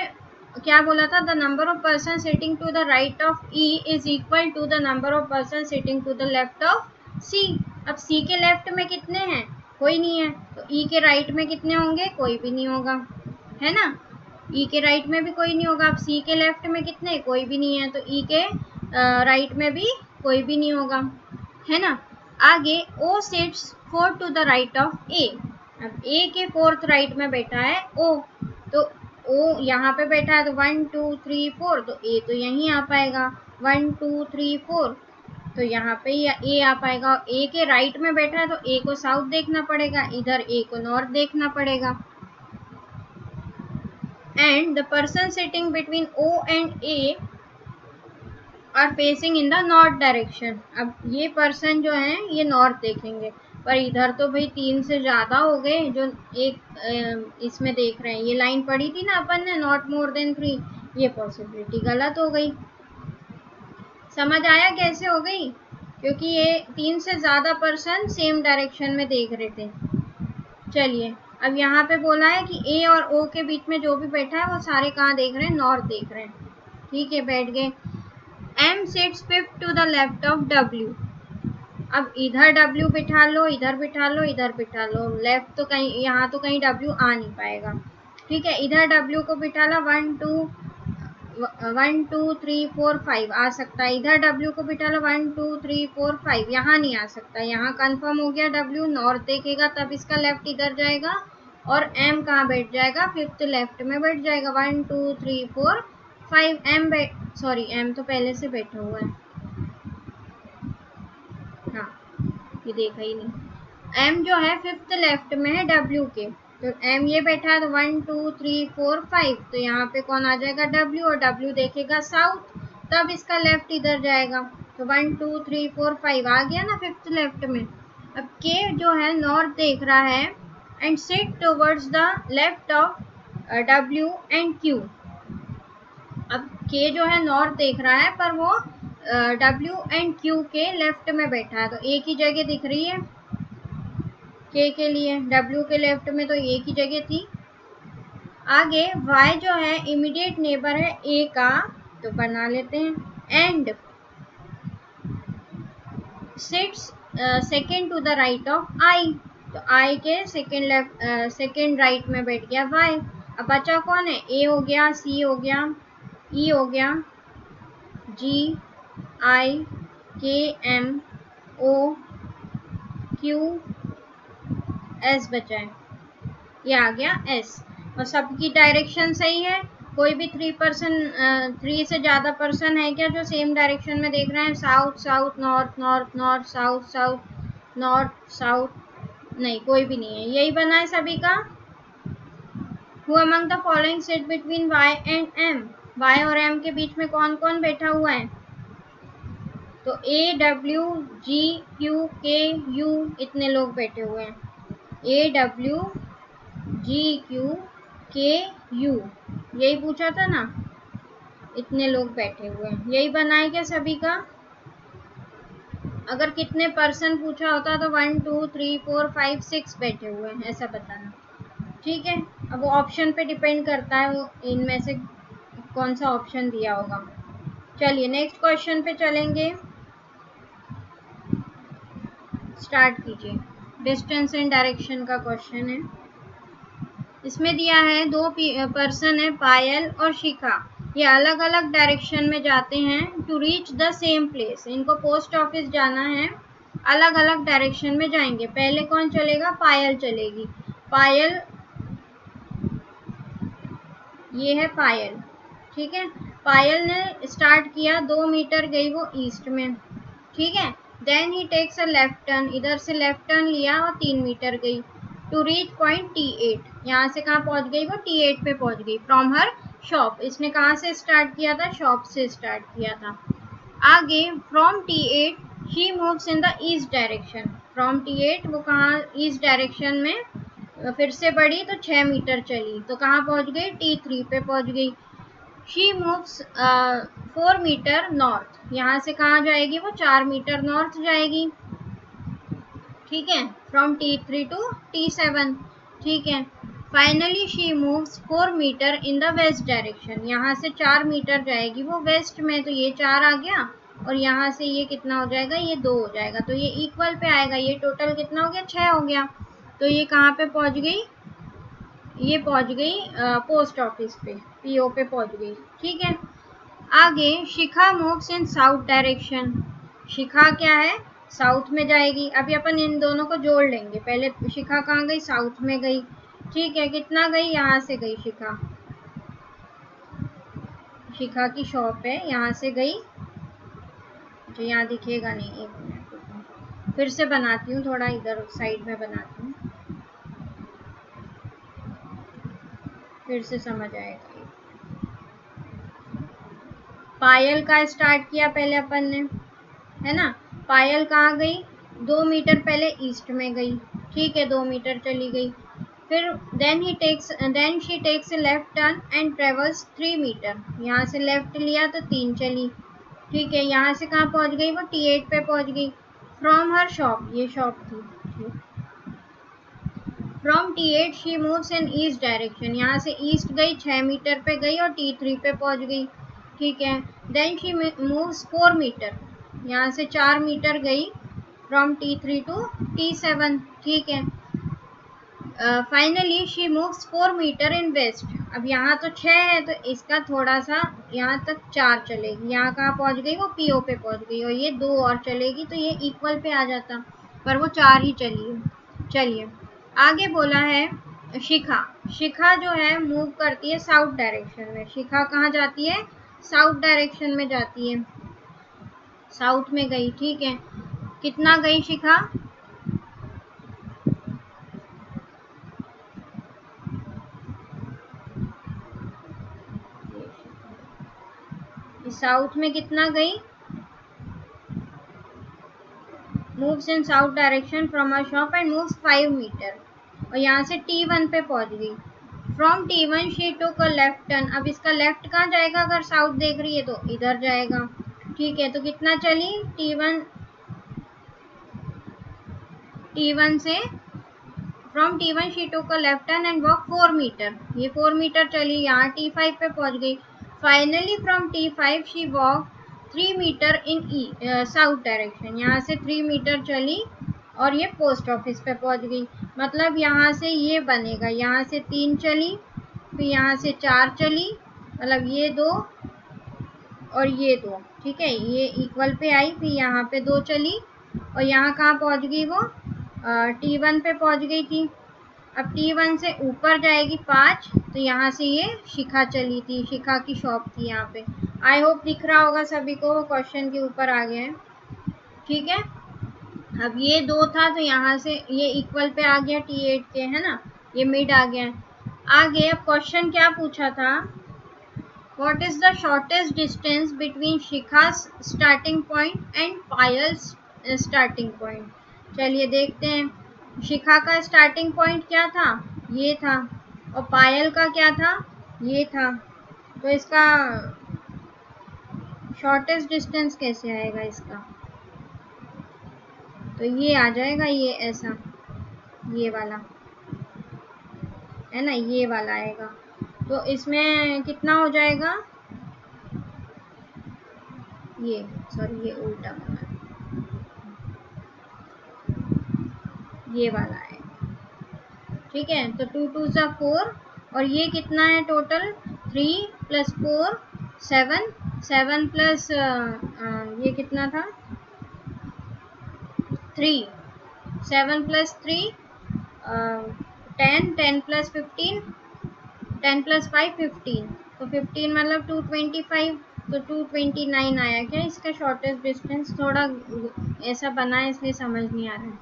क्या बोला था, the number of person sitting to the right of E is equal to the number of person sitting to the left of C. अब सी के लेफ्ट में कितने हैं, कोई नहीं है, तो ई के राइट में कितने होंगे, कोई भी नहीं होगा, है ना, ई के राइट में भी कोई नहीं होगा। अब सी के लेफ्ट में कितने, कोई भी नहीं है, तो ई के राइट में भी कोई भी नहीं होगा, है ना। आगे O sits 4 to the right of A. अब ए के 4th राइट में बैठा है ओ, तो ओ यहाँ पे बैठा है, तो 1 2 3 4, तो ए तो यहीं आ पाएगा, 1 2 3 4, तो यहाँ पे ए आ पाएगा। ए के राइट में बैठा है तो ए को साउथ देखना पड़ेगा, इधर ए को नॉर्थ देखना पड़ेगा। And the person sitting between O and A are facing in the north direction. अब ये पर्सन जो है ये नॉर्थ देखेंगे, पर इधर तो भाई 3 से ज़्यादा हो गए जो एक इसमें देख रहे हैं। ये लाइन पढ़ी थी ना अपन ने, नॉट मोर देन 3, ये पॉसिबिलिटी गलत हो गई। समझ आया कैसे हो गई, क्योंकि ये 3 से ज़्यादा पर्सन सेम डायरेक्शन में देख रहे थे। चलिए अब यहाँ पे बोला है कि ए और ओ के बीच में जो भी बैठा है वो सारे कहाँ देख रहे हैं, नॉर्थ देख रहे हैं। ठीक है, बैठ गए। M sits 5th to the left of W. अब इधर W बिठा लो, इधर बिठा लो, इधर बिठा लो, लेफ्ट तो कहीं, यहाँ तो कहीं W आ नहीं पाएगा। ठीक है, इधर W को बिठा लो, 1 2 3 4 5 आ सकता है, इधर W को बिठा लो 1 2 3 4 5, यहाँ नहीं आ सकता। यहाँ कंफर्म हो गया, W नॉर्थ देखेगा तब इसका लेफ्ट इधर जाएगा, और M कहाँ बैठ जाएगा, 5th लेफ्ट में बैठ जाएगा, 1 2 3 4 5, M तो पहले से बैठा हुआ है, हाँ ये देखा ही नहीं। M जो है 5th लेफ्ट में है W के, तो M ये बैठा है, तो 1 2 3 4 5, तो यहाँ पे कौन आ जाएगा, W, और W देखेगा साउथ, तब इसका लेफ्ट इधर जाएगा, तो 1 2 3 4 5 आ गया ना 5th लेफ्ट में। अब K जो है नॉर्थ देख रहा है and sit towards the left of W and Q। अब K जो है नॉर्थ देख रहा है पर वो W एंड Q के लेफ्ट में बैठा है, तो एक ही जगह दिख रही है K के लिए, W के लेफ्ट में तो एक ही जगह थी। आगे y जो है इमीडिएट नेबर है a का, तो बना लेते हैं। And sits second to the right of i, तो i के सेकेंड राइट में बैठ गया y। अब बचा कौन है? a हो गया, c हो गया, e हो गया, g i k m o q s बचा है, ये आ गया s। और सबकी डायरेक्शन सही है। कोई भी 3 से ज़्यादा पर्सन है क्या जो सेम डायरेक्शन में देख रहे हैं? South south, north north, north south south, north south, नहीं कोई भी नहीं है। यही बना है सभी का। Who among the following sit between y and m? y और m के बीच में कौन कौन बैठा हुआ है? तो a w g q k u इतने लोग बैठे हुए हैं। a w g q k u, यही पूछा था ना, इतने लोग बैठे हुए हैं। यही बनाए क्या सभी का? अगर कितने पर्सन पूछा होता तो 1 2 3 4 5 6 बैठे हुए हैं ऐसा बताना, ठीक है। अब वो ऑप्शन पे डिपेंड करता है, वो इनमें से कौन सा ऑप्शन दिया होगा। चलिए नेक्स्ट क्वेश्चन पे चलेंगे, स्टार्ट कीजिए। डिस्टेंस एंड डायरेक्शन का क्वेश्चन है। इसमें दिया है दो पर्सन है, पायल और शिखा। ये अलग अलग डायरेक्शन में जाते हैं to reach the same place. इनको पोस्ट ऑफिस जाना है, अलग अलग डायरेक्शन में जाएंगे। पहले कौन चलेगा? पायल चलेगी। पायल, ये है पायल, ठीक है। पायल ने स्टार्ट किया, 2 मीटर गई वो ईस्ट में, ठीक है। Then he takes a left turn, इधर से लेफ्ट टर्न लिया और 3 मीटर गई टू रीच पॉइंट T8। यहाँ से कहाँ पहुँच गई वो? T8 पे पहुँच गई फ्रॉम हर शॉप। इसने कहाँ से स्टार्ट किया था? शॉप से स्टार्ट किया था। आगे from T8 she moves in the east direction. From T8 वो कहाँ? ईस्ट डायरेक्शन में फिर से बढ़ी तो 6 मीटर चली, तो कहाँ पहुँच गई? T3 पे पहुँच गई। शी मूव्स 4 मीटर नॉर्थ, यहाँ से कहाँ जाएगी वो? 4 मीटर नॉर्थ जाएगी, ठीक है। फ्रॉम T3 टू T7, ठीक है। Finally she moves 4 metre in the west direction, यहाँ से 4 मीटर जाएगी वो वेस्ट में, तो ये 4 आ गया और यहाँ से ये कितना हो जाएगा? ये 2 हो जाएगा, तो ये इक्वल पे आएगा। ये टोटल कितना हो गया? 6 हो गया। तो ये कहाँ पे पहुँच गई? ये पहुँच गई पोस्ट ऑफिस पे, PO पे पहुँच गई, ठीक है। आगे शिखा मूव्स इन साउथ डायरेक्शन। शिखा क्या है? साउथ में जाएगी। अभी अपन इन दोनों को जोड़ लेंगे। पहले शिखा कहाँ गई? साउथ में गई, ठीक है। कितना गई? यहाँ से गई शिखा, शिखा की शॉप है, यहाँ से गई, जो यहाँ दिखेगा नहीं, एक मिनट फिर से बनाती हूँ, थोड़ा इधर साइड में बनाती हूँ, फिर से समझ आएगा। पायल का स्टार्ट किया पहले अपन ने, है ना। पायल कहाँ गई? 2 मीटर पहले ईस्ट में गई, ठीक है, 2 मीटर चली गई। फिर then she takes left turn and travels 3 metre, यहाँ से लेफ्ट लिया तो 3 चली, ठीक है। यहाँ से कहाँ पहुँच गई वो? T8 पे पहुँच गई। फ्रॉम हर शॉप, ये शॉप थी। From T8 she moves in east direction, यहाँ से ईस्ट गई, 6 मीटर पे गई और T3 पे पहुँच गई, ठीक है। देन शी मूव्स 4 मीटर, यहाँ से 4 मीटर गई फ्रॉम T3 टू T7, ठीक है। Finally she moves 4 metre in west. अब यहाँ तो 6 है तो इसका थोड़ा सा यहाँ तक 4 चलेगी। यहाँ कहाँ पहुँच गई वो? PO पे पहुँच गई, और ये 2 और चलेगी तो ये इक्वल पे आ जाता, पर वो 4 ही चली है। चलिए आगे बोला है शिखा। शिखा जो है मूव करती है साउथ डायरेक्शन में। शिखा कहाँ जाती है? साउथ डायरेक्शन में जाती है, साउथ में गई, ठीक है। कितना गई शिखा? साउथ में कितना गई? Moves in south direction from a shop and moves 5 metre, और यहाँ से T1 पे पहुँच गई। From T1 she took a left turn. अब इसका लेफ्ट कहाँ जाएगा? अगर साउथ देख रही है तो इधर जाएगा, ठीक है। तो कितना चली? T1 से from T1 she took a left turn and walk 4 metre, ये 4 मीटर चली, यहाँ T5 पे पहुंच गई। Finally from T5 she walk 3 metre in south direction, यहाँ से 3 मीटर चली और ये पोस्ट ऑफिस पे पहुंच गई। मतलब यहाँ से ये बनेगा, यहाँ से 3 चली, फिर यहाँ से 4 चली, मतलब ये 2 और ये 2, ठीक है, ये इक्वल पे आई, फिर यहाँ पे 2 चली और यहाँ कहाँ पहुँच गई वो, T1 पे पहुँच गई थी। अब T1 से ऊपर जाएगी 5, तो यहाँ से ये शिखा चली थी, शिखा की शॉप थी यहाँ पे। आई होप दिख रहा होगा सभी को, क्वेश्चन के ऊपर आ गया है, ठीक है। अब ये 2 था तो यहाँ से ये इक्वल पे आ गया T8 के, है ना, ये मिड आ गया। आगे अब क्वेश्चन क्या पूछा था, What is the shortest distance between Shikha's starting point and Payal's starting point? चलिए देखते हैं, शिखा का स्टार्टिंग पॉइंट क्या था, ये था, और पायल का क्या था, ये था। तो इसका शॉर्टेस्ट डिस्टेंस कैसे आएगा इसका, तो ये आ जाएगा, ये ऐसा, ये वाला है ना, ये वाला आएगा। तो इसमें कितना हो जाएगा, ये सॉरी ये उल्टा बना, ये वाला है, ठीक है। तो 2 2 सा 4 और ये कितना है टोटल, 3 + 4 7, 7 प्लस ये कितना था 3, 7 + 3 10, 10 + 15, 10 + 5 15, तो 15 मतलब 225, तो 229 आया क्या इसका शॉर्टेस्ट डिस्टेंस। थोड़ा ऐसा बना है इसलिए समझ नहीं आ रहा है,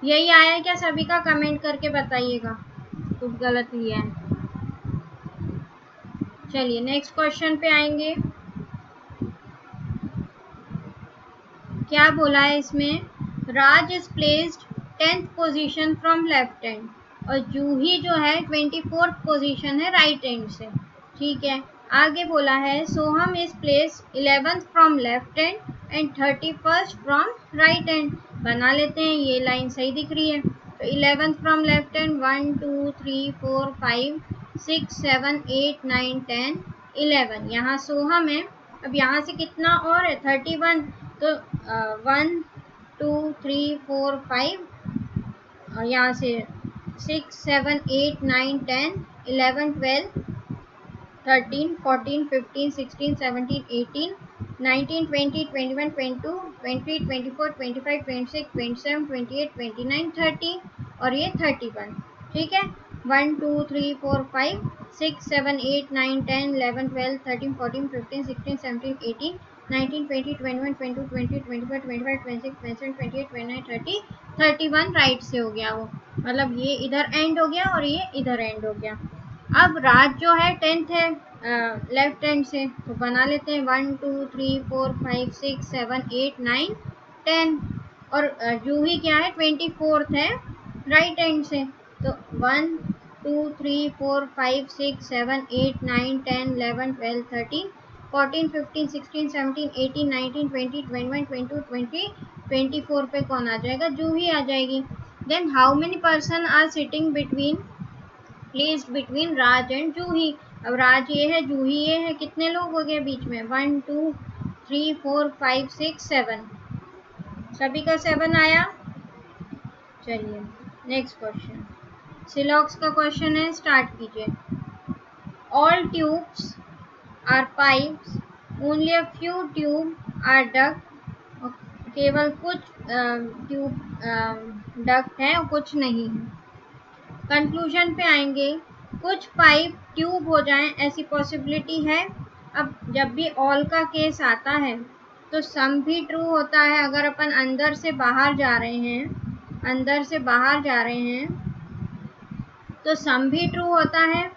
यही आया क्या सभी का, कमेंट करके बताइएगा कुछ गलत लिया है। चलिए नेक्स्ट क्वेश्चन पे आएंगे, क्या बोला है इसमें, Raj is placed 10th position from left hand, और जूही जो है 24th पोजीशन है राइट हैंड से, ठीक है। आगे बोला है Soham is placed 11th from left hand and 31st from right hand. बना लेते हैं, ये लाइन सही दिख रही है। तो 11th फ्रॉम लेफ्ट हैंड 1 2 3 4 5 6 7 8 9 10 11, यहाँ सोहम है। अब यहाँ से कितना और है 31, तो 1 2 3 4 5 और यहाँ से 6 7 8 9 10 11 12 13 14 15 16 17 18 19 20 21 22 20 24 25 26 27 28 29 30 और ये 31, ठीक है। 1 2 3 4 5 6 7 8 9 10 11 12 13 14 15 16 17 18 19 20 21 22 20 24 25 26 27 28 29 30 31 राइट से हो गया वो, मतलब ये इधर एंड हो गया और ये इधर एंड हो गया। अब राज जो है 10th है लेफ्ट हैंड से, तो बना लेते हैं 1 2 3 4 5 6 7 8 9 10, और जूही क्या है 24th है राइट हैंड से, तो 1 2 3 4 5 6 7 8 9 10 11 12 13 14 15 16 17 18 19 20 21 22 20 24 पे कौन आ जाएगा, जूही आ जाएगी। Then how many person are sitting between placed between Raj and Juhi. अब राज ये है, जूही ये है, कितने लोग हो गए बीच में 1 2 3 4 5 6 7, सभी का 7 आया। चलिए नेक्स्ट क्वेश्चन, सिलॉक्स का क्वेश्चन है, स्टार्ट कीजिए। All tubes are pipes, only a few tube are duct, केवल कुछ ट्यूब डक्ट है और कुछ नहीं है। कंक्लूजन पे आएंगे, कुछ पाइप ट्यूब हो जाएं ऐसी पॉसिबिलिटी है। अब जब भी ऑल का केस आता है तो सम भी ट्रू होता है, अगर अपन अंदर से बाहर जा रहे हैं, अंदर से बाहर जा रहे हैं तो सम भी ट्रू होता है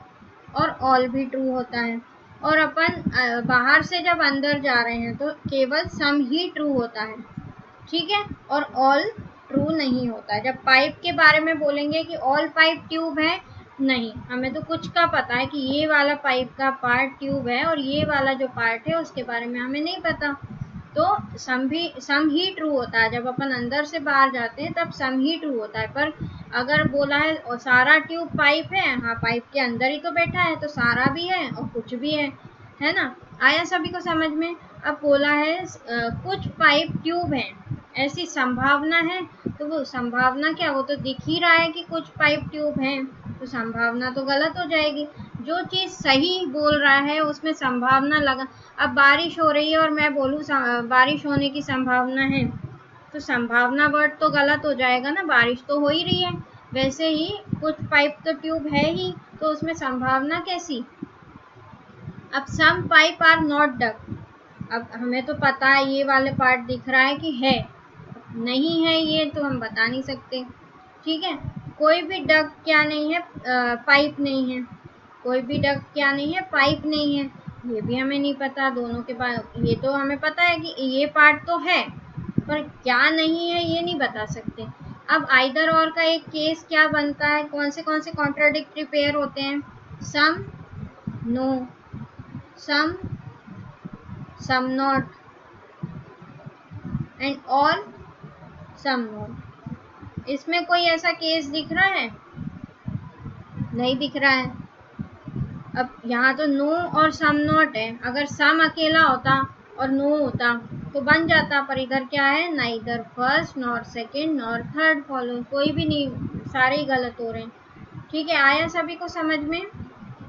और ऑल भी ट्रू होता है, और अपन बाहर से जब अंदर जा रहे हैं तो केवल सम ही ट्रू होता है, ठीक है, और ऑल ट्रू नहीं होता है। जब पाइप के बारे में बोलेंगे कि ऑल पाइप ट्यूब है, नहीं, हमें तो कुछ का पता है कि ये वाला पाइप का पार्ट ट्यूब है और ये वाला जो पार्ट है उसके बारे में हमें नहीं पता। तो सम ही ट्रू होता है, जब अपन अंदर से बाहर जाते हैं तब सम ही ट्रू होता है, पर अगर बोला है और सारा ट्यूब पाइप है, हाँ पाइप के अंदर ही तो बैठा है, तो सारा भी है और कुछ भी है ना। आया सभी को समझ में। अब बोला है कुछ पाइप ट्यूब हैं, ऐसी संभावना है, तो वो संभावना क्या, वो तो दिख ही रहा है कि कुछ पाइप ट्यूब हैं, तो संभावना तो गलत हो जाएगी। जो चीज़ सही बोल रहा है उसमें संभावना लगा। अब बारिश हो रही है और मैं बोलूँ बारिश होने की संभावना है, तो संभावना वर्ड तो गलत हो जाएगा ना, बारिश तो हो ही रही है। वैसे ही कुछ पाइप तो ट्यूब है ही, तो उसमें संभावना कैसी। अब सम पाइप आर नॉट डक, अब हमें तो पता है ये वाले पार्ट दिख रहा है कि है, नहीं है ये तो हम बता नहीं सकते। ठीक है, कोई भी डक क्या नहीं है, पाइप नहीं है। कोई भी डक क्या नहीं है, पाइप नहीं है, ये भी हमें नहीं पता। दोनों के पास ये तो हमें पता है कि ये पार्ट तो है, पर क्या नहीं है ये नहीं बता सकते। अब आइदर और का एक केस क्या बनता है, कौन से कॉन्ट्राडिक्टरी पेयर होते हैं, some no, some some not and all some not. इसमें कोई ऐसा केस दिख रहा है, नहीं दिख रहा है। अब यहाँ तो नो और सम नॉट है, अगर सम अकेला होता और नो होता तो बन जाता, पर इधर क्या है, neither first nor second nor third follow, कोई भी नहीं, सारे ही गलत हो रहे हैं। ठीक है, आया सभी को समझ में।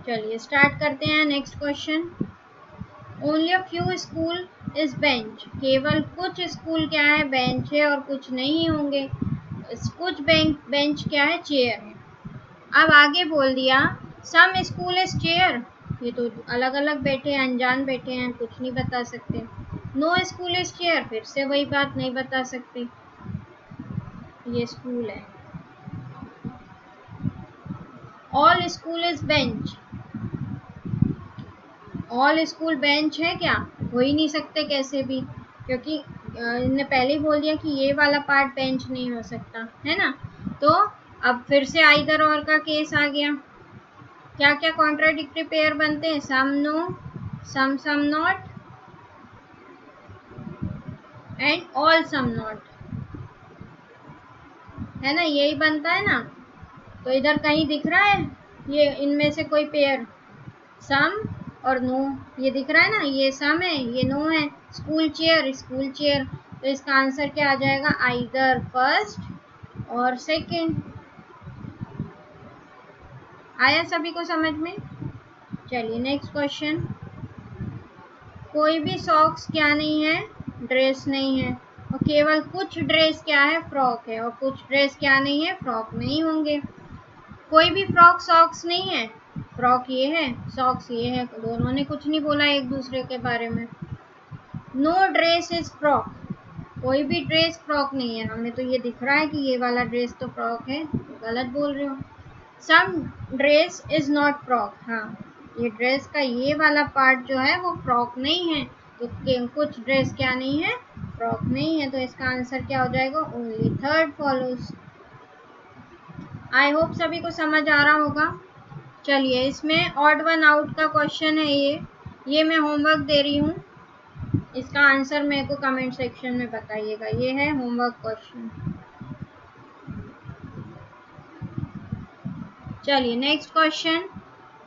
चलिए स्टार्ट करते हैं next question. Only a few school is bench, केवल कुछ स्कूल क्या है, बेंच है, और कुछ नहीं होंगे। कुछ बेंच क्या है, चेयर है। अब आगे बोल दिया सम स्कूल इज चेयर, ये तो अलग अलग बैठे हैं, अनजान बैठे हैं, कुछ नहीं बता सकते। नो स्कूल इज चेयर, फिर से वही बात, नहीं बता सकते, ये स्कूल है। All school is bench, all school bench है क्या, हो ही नहीं सकते कैसे भी, क्योंकि इन्होंने पहले ही बोल दिया कि ये वाला पार्ट बेंच नहीं हो सकता, है ना। तो अब फिर से आइदर और का केस आ गया। क्या क्या कॉन्ट्राडिक्टरी पेयर बनते हैं, some no, some some not and all some not, है ना, यही बनता है ना। तो इधर कहीं दिख रहा है ये इनमें से कोई पेयर, सम और नो, ये दिख रहा है ना, ये सम है ये नो है। स्कूल चेयर, स्कूल चेयर, तो इसका आंसर क्या आ जाएगा, आइदर फर्स्ट और सेकंड। आया सभी को समझ में। चलिए नेक्स्ट क्वेश्चन। कोई भी सॉक्स क्या नहीं है, ड्रेस नहीं है, और केवल कुछ ड्रेस क्या है, फ्रॉक है, और कुछ ड्रेस क्या नहीं है, फ्रॉक नहीं होंगे। कोई भी फ्रॉक सॉक्स नहीं है, फ्रॉक ये है, सॉक्स ये है, दोनों ने कुछ नहीं बोला एक दूसरे के बारे में। नो ड्रेस इज फ्रॉक, कोई भी ड्रेस फ्रॉक नहीं है, हमें तो ये दिख रहा है कि ये वाला ड्रेस तो फ्रॉक है, गलत बोल रहे हो। सम ड्रेस इज नॉट फ्रॉक, हाँ ये ड्रेस का ये वाला पार्ट जो है वो फ्रॉक नहीं है, तो कुछ ड्रेस क्या नहीं है, फ्रॉक नहीं है, तो इसका आंसर क्या हो जाएगा, only third follows. I hope सभी को समझ आ रहा होगा। चलिए इसमें ऑड वन आउट का क्वेश्चन है, ये मैं होमवर्क दे रही हूँ, इसका आंसर मेरे को कमेंट सेक्शन में बताइएगा, ये है होमवर्क क्वेश्चन। चलिए नेक्स्ट क्वेश्चन,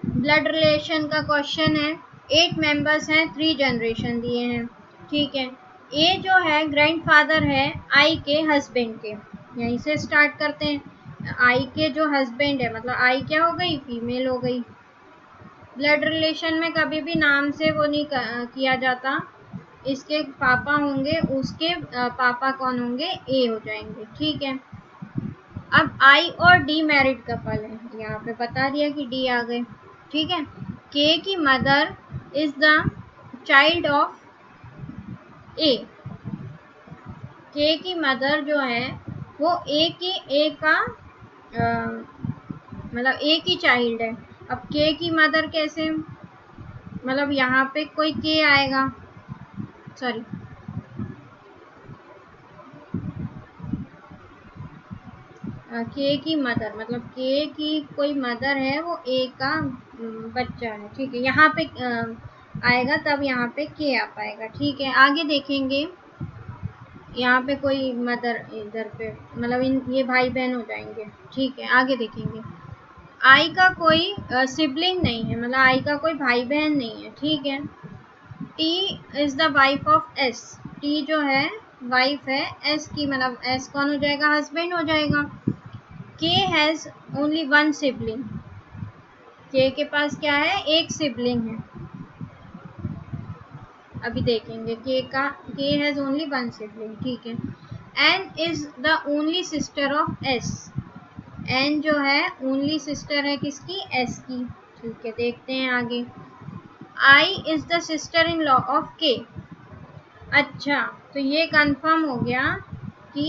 ब्लड रिलेशन का क्वेश्चन है। 8 मेंबर्स हैं, 3 जनरेशन दिए हैं, ठीक है। ए जो है ग्रैंडफादर है आई के हस्बैंड के, यहीं से स्टार्ट करते हैं। आई के जो हस्बैंड है, मतलब आई क्या हो गई, फीमेल हो गई। ब्लड रिलेशन में कभी भी नाम से वो नहीं किया जाता, इसके पापा होंगे, उसके पापा कौन होंगे, ए हो जाएंगे, ठीक है। अब आई और डी मैरिड कपल है, यहाँ पे बता दिया कि डी आ गए, ठीक है। के की mother is the child of A, K की मदर जो है वो ए का मतलब ए की चाइल्ड है। अब के की मदर कैसे, मतलब यहाँ पे कोई के आएगा, सॉरी के की मदर, मतलब के की कोई मदर है, वो ए का बच्चा है, ठीक है। यहाँ पे आएगा तब यहाँ पे के आ पाएगा, ठीक है। आगे देखेंगे, यहाँ पे कोई मदर इधर पे मतलब ये भाई बहन हो जाएंगे। ठीक है, आगे देखेंगे। आई का कोई सिबलिंग नहीं है, मतलब आई का कोई भाई बहन नहीं है। ठीक है। T is the wife of S. T जो है वाइफ है एस की, मतलब एस कौन हो जाएगा, हस्बैंड हो जाएगा। के हैज ओनली वन सिबलिंग। के के पास क्या है, एक सिबलिंग है। अभी देखेंगे के हैज ओनली वन सिबलिंग। ठीक है। N is the only sister of S. N जो है ओनली सिस्टर है किसकी, एस की। ठीक है, देखते हैं आगे। I is the sister in law of K. अच्छा, तो ये कंफर्म हो गया कि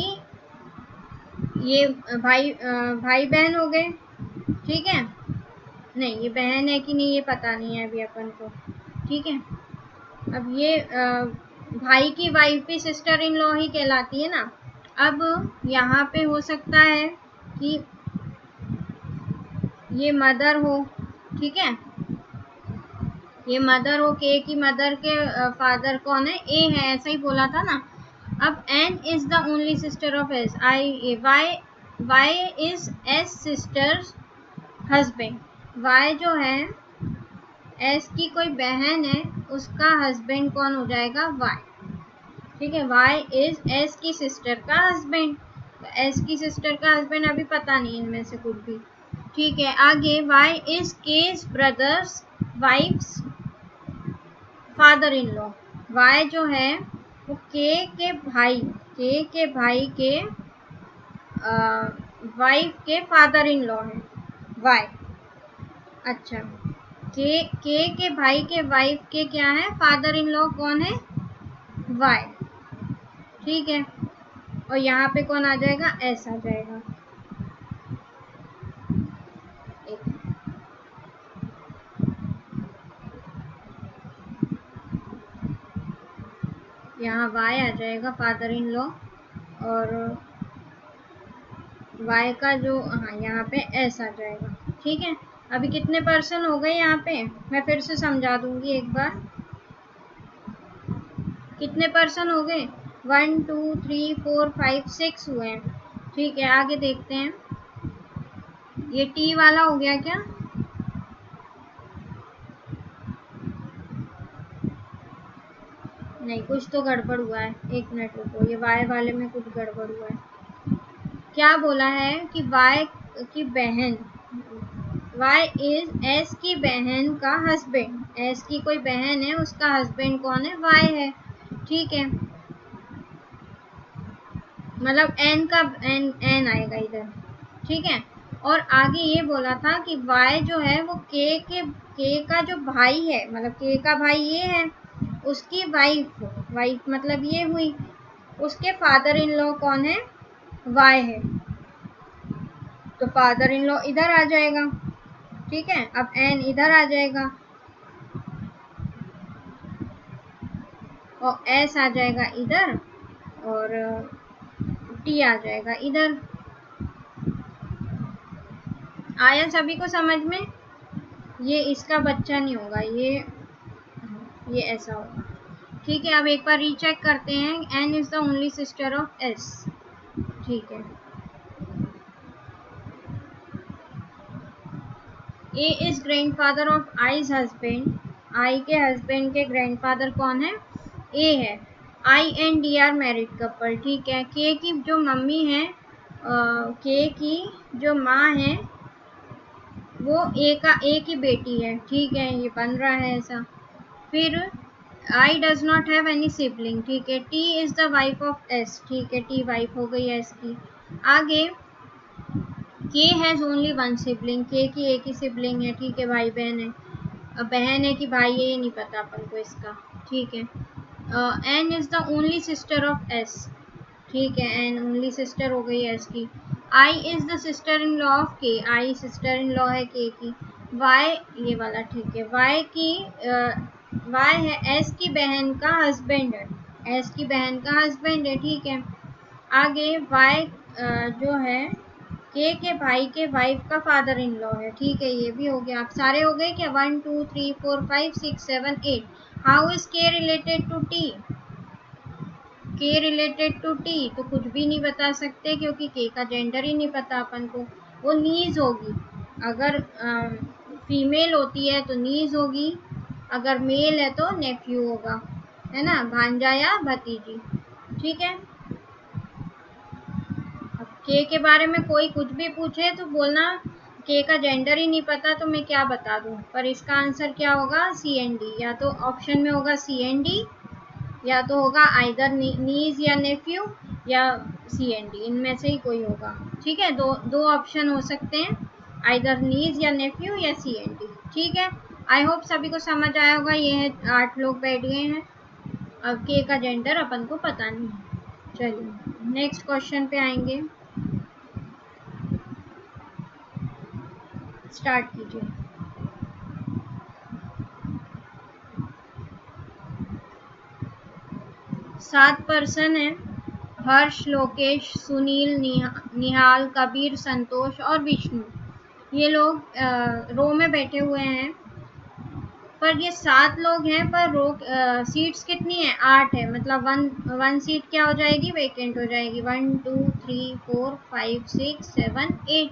ये भाई बहन हो गए। ठीक है, नहीं ये बहन है कि नहीं ये पता नहीं है अभी अपन को। ठीक है, अब ये भाई की वाइफ भी सिस्टर इन लॉ ही कहलाती है ना। अब यहाँ पे हो सकता है कि ये मदर हो। ठीक है, ये मदर हो, के की मदर के फादर कौन है, ए है, ऐसा ही बोला था ना। अब N is the only sister of S. I Y is S sister's husband. Y जो है एस की कोई बहन है, उसका हस्बैंड कौन हो जाएगा, वाई। ठीक है, वाई इज एस की सिस्टर का हस्बैंड। तो एस की सिस्टर का हस्बैंड अभी पता नहीं इनमें से कुछ भी। ठीक है, आगे Y is K's brother's wife's father in law. Y जो है वो के भाई के वाइफ के फादर इन लॉ है, वाई। अच्छा, के भाई के वाइफ के क्या है, फादर इन लॉ कौन है, वाई। ठीक है, और यहाँ पे कौन आ जाएगा, एस आ जाएगा। यहाँ वाई आ जाएगा फादर इन लॉ, और वाई का जो, हाँ यहाँ पे एस आ जाएगा। ठीक है, अभी कितने पर्सन हो गए यहाँ पे, मैं फिर से समझा दूंगी एक बार। कितने पर्सन हो गए, 1 2 3 4 5 6 हुए हैं। ठीक है, आगे देखते हैं। ये टी वाला हो गया क्या, नहीं कुछ तो गड़बड़ हुआ है, एक मिनट रुको, ये वाई वाले में कुछ गड़बड़ हुआ है। क्या बोला है कि वाई की बहन, वाई इज एस की बहन का हस्बैंड। एस की कोई बहन है, उसका हस्बैंड कौन है, वाई है। ठीक है, मतलब एन का एन आएगा इधर। ठीक है, और आगे ये बोला था कि वाई जो है वो के का जो भाई है, मतलब के का भाई ये है, उसकी वाइफ मतलब ये हुई, उसके फादर इन लॉ कौन है, वाई है। तो फादर इन लॉ इधर आ जाएगा। ठीक है, अब एन इधर आ जाएगा और एस आ जाएगा इधर, और टी आ जाएगा इधर। आया सभी को समझ में, ये इसका बच्चा नहीं होगा, ये ऐसा होगा। ठीक है, अब एक बार रीचेक करते हैं। N is the only sister of S. ठीक है, A is grandfather of I's husband. I के हस्बैंड के ग्रैंडफादर कौन है, ए है। I and D are married couple. ठीक है, के की जो मम्मी है, के की जो माँ है वो ए की बेटी है। ठीक है, ये बन रहा है ऐसा। फिर I does not have any sibling. ठीक है, T is the wife of S. ठीक है, टी वाइफ हो गई एस की। आगे के हैज ओनली वन सिबलिंग। के की एक ही सिबलिंग है। ठीक है, भाई बहन है। अब बहन है कि भाई है ये नहीं पता अपन को इसका। ठीक है, N is the only sister of S. ठीक है, एन ओनली सिस्टर हो गई एस की। I is the sister in law of K. I sister in law है के की। वाई ये वाला, ठीक है, वाई है एस की बहन का हस्बैंड है। एस की बहन का हस्बैंड है। ठीक है, आगे वाई जो है के भाई के वाइफ का फादर इन लॉ है। ठीक है, ये भी हो गया। आप सारे हो गए क्या, 1 2 3 4 5 6 7 8। हाउ इज के रिलेटेड टू टी, के रिलेटेड टू टी, तो कुछ भी नहीं बता सकते क्योंकि के का जेंडर ही नहीं पता अपन को। वो नीज होगी, अगर फीमेल होती है तो नीज होगी, अगर मेल है तो नेफ्यू होगा, है ना, भांजा या भतीजी। ठीक है, अब के बारे में कोई कुछ भी पूछे तो बोलना के का जेंडर ही नहीं पता तो मैं क्या बता दूं। पर इसका आंसर क्या होगा, सी एन डी। या तो ऑप्शन में होगा सी एन डी, या तो होगा आइदर नीज या नेफ्यू या सी एन डी, इनमें से ही कोई होगा। ठीक है, दो ऑप्शन हो सकते हैं, आइदर नीज या नेफ्यू या सी एन डी। ठीक है, आई होप सभी को समझ आया होगा। ये है 8 लोग बैठ गए हैं। अब के का जेंडर अपन को पता नहीं है। चलिए नेक्स्ट क्वेश्चन पे आएंगे, स्टार्ट कीजिए। सात पर्सन है, हर्ष, लोकेश, सुनील, निहाल, कबीर, संतोष और विष्णु। ये लोग रो में बैठे हुए हैं, पर ये 7 लोग हैं, पर रो सीट्स कितनी है, 8 है। मतलब वन सीट क्या हो जाएगी, वेकेंट हो जाएगी। 1 2 3 4 5 6 7 8,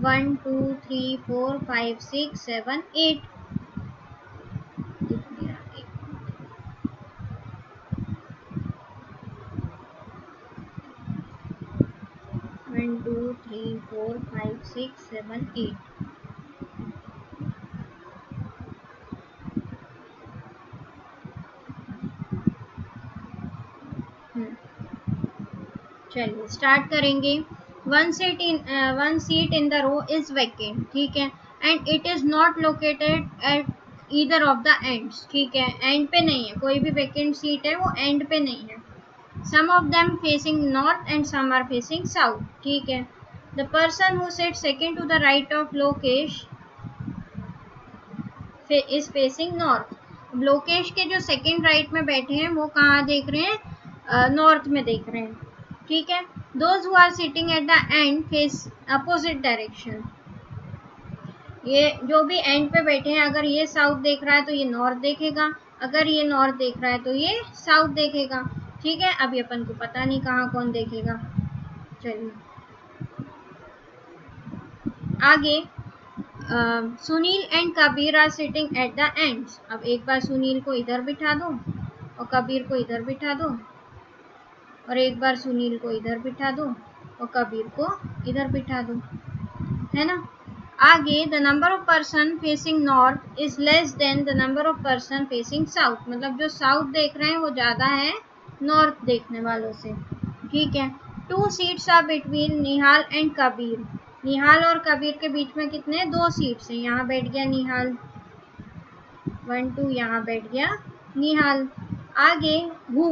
1 2 3 4 5 6 7 8। 1 2 3 4 5 6 7 8। चलिए स्टार्ट करेंगे। One seat in the row is vacant. ठीक है, and it is not located at either of the ends. ठीक है, एंड पे नहीं है, कोई भी वैकेंट सीट है वो एंड पे नहीं है। Some of them facing north and some are facing south. ठीक है, the person who sit second to the right of Lokesh is facing north. Lokesh के जो सेकेंड राइट में बैठे हैं वो कहाँ देख रहे हैं, नॉर्थ में देख रहे हैं। ठीक है, those who are sitting at the end face opposite direction. ये जो भी एंड पे बैठे हैं, अगर ये साउथ देख रहा है तो ये नॉर्थ देखेगा, अगर ये नॉर्थ देख रहा है तो ये साउथ देखेगा। ठीक है, अभी अपन को पता नहीं कहाँ कौन देखेगा। चलिए आगे, Sunil and Kabir are sitting at the ends. अब एक बार सुनील को इधर बिठा दो और कबीर को इधर बिठा दो, और एक बार सुनील को इधर बिठा दो और कबीर को इधर बिठा दो, है ना। आगे, the number of person facing north is less than the number of person facing south. मतलब जो साउथ देख रहे हैं वो ज़्यादा है नॉर्थ देखने वालों से। ठीक है, 2 seats are between Nihal and Kabir. Nihal और कबीर के बीच में कितने, 2 सीट्स हैं। यहाँ बैठ गया निहाल, 1 2, यहाँ बैठ गया निहाल। आगे हु,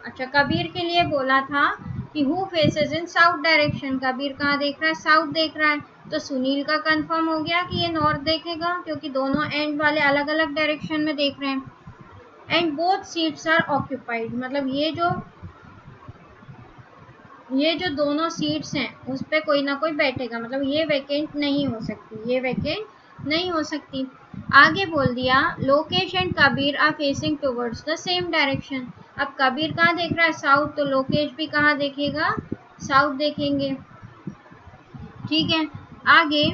अच्छा कबीर के लिए बोला था कि who faces in south direction. Kabir कहाँ देख रहा है, साउथ देख रहा है। तो सुनील का कंफर्म हो गया कि ये नॉर्थ देखेगा, क्योंकि दोनों एंड वाले अलग अलग डायरेक्शन में देख रहे हैं। And both seats are occupied. मतलब ये जो दोनों सीट्स हैं उस पर कोई ना कोई बैठेगा। मतलब ये वैकेंट नहीं हो सकती, ये वैकेंट नहीं हो सकती। आगे बोल दिया, Lokesh and Kabir are facing towards the same direction. अब कबीर कहाँ देख रहा है, साउथ, तो लोकेश भी कहाँ देखेगा, साउथ देखेंगे। ठीक है, आगे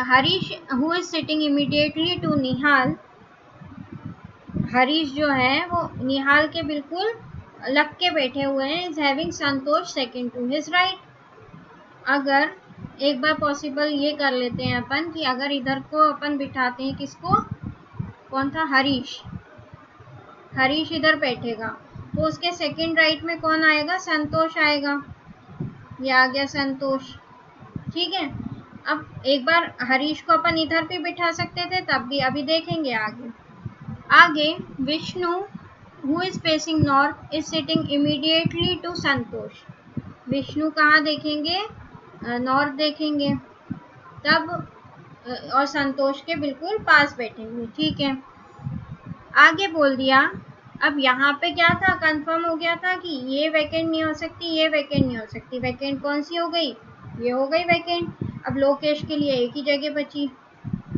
Harish who is sitting immediately to Nihal. Harish जो है वो निहाल के बिल्कुल लग के बैठे हुए हैं। Is having Santosh second to his right. अगर एक बार पॉसिबल ये कर लेते हैं अपन कि अगर इधर को अपन बिठाते हैं, किसको, कौन था, हरीश। हरीश इधर बैठेगा तो उसके सेकंड राइट में कौन आएगा, संतोष आएगा। ये आ गया संतोष। ठीक है, अब एक बार हरीश को अपन इधर भी बिठा सकते थे, तब भी, अभी देखेंगे आगे। आगे Vishnu who is facing north is sitting immediately to Santosh. Vishnu कहाँ देखेंगे, नॉर्थ देखेंगे, तब और संतोष के बिल्कुल पास बैठेंगे। ठीक है, आगे बोल दिया, अब यहाँ पे क्या था, कंफर्म हो गया था कि ये वैकेंट नहीं हो सकती, ये वैकेंट नहीं हो सकती। वैकेंट कौन सी हो गई, ये हो गई वैकेंट। अब लोकेश के लिए एक ही जगह बची,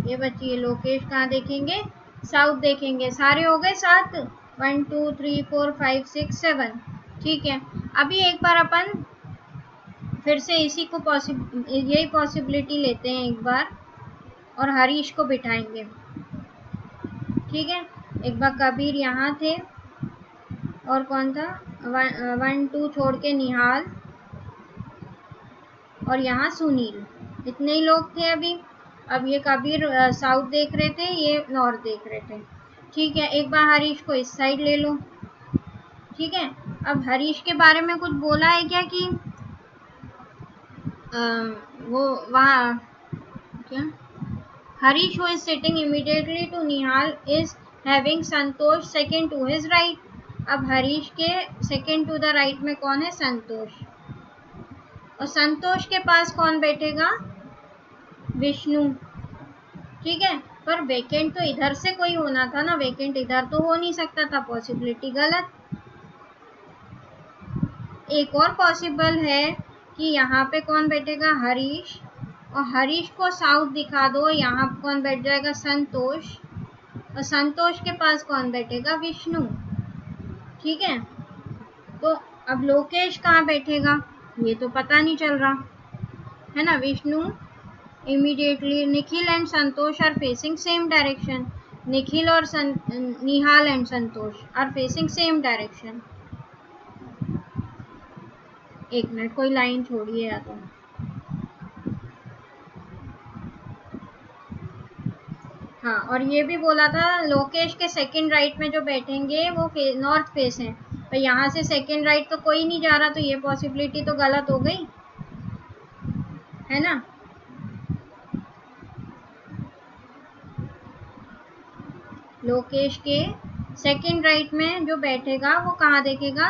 ये बची है। लोकेश कहाँ देखेंगे, साउथ देखेंगे। सारे हो गए 7, 1 2 3 4 5 6 7। ठीक है, अभी एक बार अपन फिर से इसी को यही पॉसिबिलिटी लेते हैं एक बार, और हरीश को बिठाएंगे। ठीक है, एक बार कबीर यहाँ थे, और कौन था, 1 2 छोड़ के निहाल, और यहाँ सुनील, इतने ही लोग थे अभी। अब ये कबीर साउथ देख रहे थे, ये नॉर्थ देख रहे थे। ठीक है, एक बार हरीश को इस साइड ले लो। ठीक है, अब हरीश के बारे में कुछ बोला है क्या कि वो वहाँ क्या, Harish who is sitting immediately to Nihal is having Santosh second to his right. अब हरीश के second to the right में कौन है, संतोष, और संतोष के पास कौन बैठेगा, विष्णु। ठीक है, पर वेकेंट तो इधर से कोई होना था ना, वेकेंट इधर तो हो नहीं सकता था, पॉसिबिलिटी गलत। एक और पॉसिबल है कि यहाँ पे कौन बैठेगा, हरीश, और हरीश को साउथ दिखा दो, यहाँ कौन बैठ जाएगा, संतोष, और संतोष के पास कौन बैठेगा, विष्णु। ठीक है, तो अब लोकेश कहाँ बैठेगा ये तो पता नहीं चल रहा है ना। Vishnu immediately, Nikhil and Santosh are facing same direction, Nikhil और Nihal and Santosh are facing same direction. एक मिनट, कोई लाइन छोड़िए या तो, हाँ, और ये भी बोला था लोकेश के सेकंड राइट में जो बैठेंगे वो नॉर्थ फेस हैं, पर यहाँ से सेकंड राइट तो कोई नहीं जा रहा, तो ये पॉसिबिलिटी तो गलत हो गई है ना। लोकेश के सेकंड राइट में जो बैठेगा वो कहाँ देखेगा,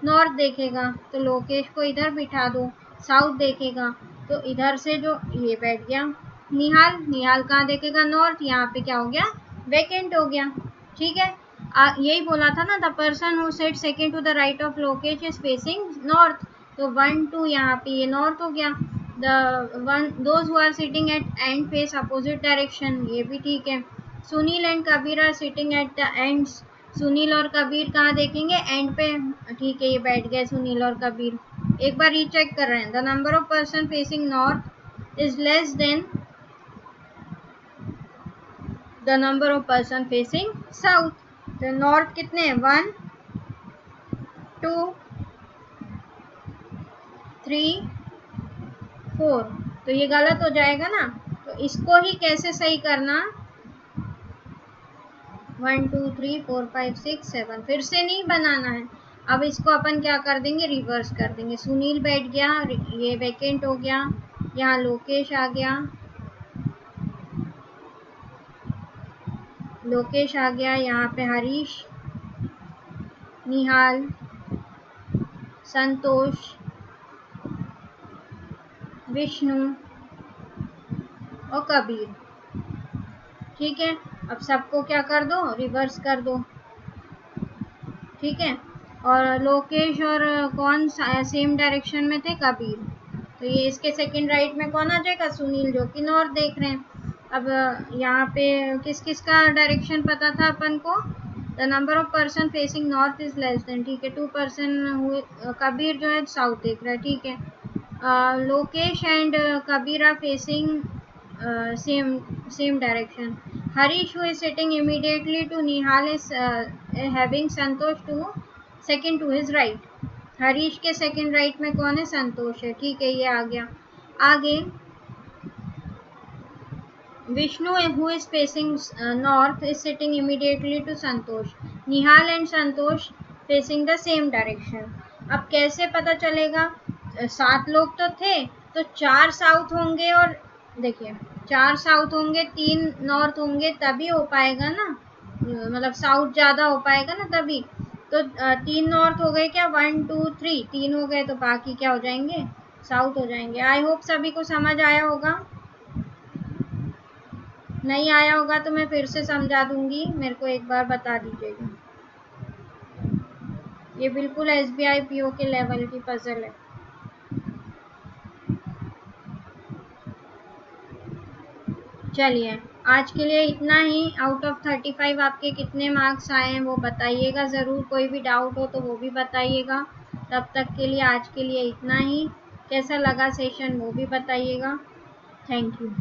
नॉर्थ देखेगा, तो लोकेश को इधर बिठा दो, साउथ देखेगा, तो इधर से जो ये बैठ गया निहाल, निहाल कहाँ देखेगा, नॉर्थ, यहाँ पे क्या हो गया, वेकेंट हो गया। ठीक है, यही बोला था ना, the person who sit second to the right of Lokesh is facing north, तो 1 2 यहाँ पे ये नॉर्थ हो गया। Those who are sitting at end face opposite direction, ये भी ठीक है। Sunil and Kabir are sitting at the ends, Sunil और कबीर कहाँ देखेंगे, एंड पे। ठीक है, ये बैठ गए सुनील और कबीर। एक बार रीचेक कर रहे हैं, the number of person facing north is less than the number of person facing south. तो नॉर्थ कितने हैं, 1 2 3 4, तो ये गलत हो जाएगा ना, तो इसको ही कैसे सही करना, 1 2 3 4 5 6 7, फिर से नहीं बनाना है। अब इसको अपन क्या कर देंगे, रिवर्स कर देंगे। सुनील बैठ गया, ये वेकेंट हो गया, यहाँ लोकेश आ गया, लोकेश आ गया, यहाँ पे हरीश, निहाल, संतोष, विष्णु और कबीर। ठीक है, अब सबको क्या कर दो, रिवर्स कर दो। ठीक है, और लोकेश और कौन सेम डायरेक्शन में थे, कबीर, तो ये इसके सेकंड राइट में कौन आ जाएगा, सुनील, जो कि नॉर्थ देख रहे हैं। अब यहाँ पे किस किस का डायरेक्शन पता था अपन को, the number of person facing north is less than, ठीक है, 2 पर्सन, कबीर जो है साउथ देख रहा है। ठीक है, Lokesh and Kabir are facing same direction. Harish, who is sitting immediately to Nihal, is having Santosh to second to his right. Harish के सेकंड राइट में कौन है, संतोष है। ठीक है, ये आ गया। आगे Vishnu who is facing north is sitting immediately to Santosh, Nihal and Santosh facing the same direction. अब कैसे पता चलेगा, 7 लोग तो थे, तो 4 साउथ होंगे, और देखिए 4 साउथ होंगे, 3 नॉर्थ होंगे, तभी हो पाएगा ना, मतलब साउथ ज़्यादा हो पाएगा ना तभी। तो 3 नॉर्थ हो गए क्या, 1 2 3, 3 हो गए, तो बाकी क्या हो जाएंगे, साउथ हो जाएंगे। आई होप सभी को समझ आया होगा, नहीं आया होगा तो मैं फिर से समझा दूंगी, मेरे को एक बार बता दीजिएगा। ये बिल्कुल SBI PO के लेवल की पजल है। चलिए, आज के लिए इतना ही। आउट ऑफ 35 आपके कितने मार्क्स आए हैं वो बताइएगा ज़रूर, कोई भी डाउट हो तो वो भी बताइएगा। तब तक के लिए आज के लिए इतना ही। कैसा लगा सेशन वो भी बताइएगा। Thank you.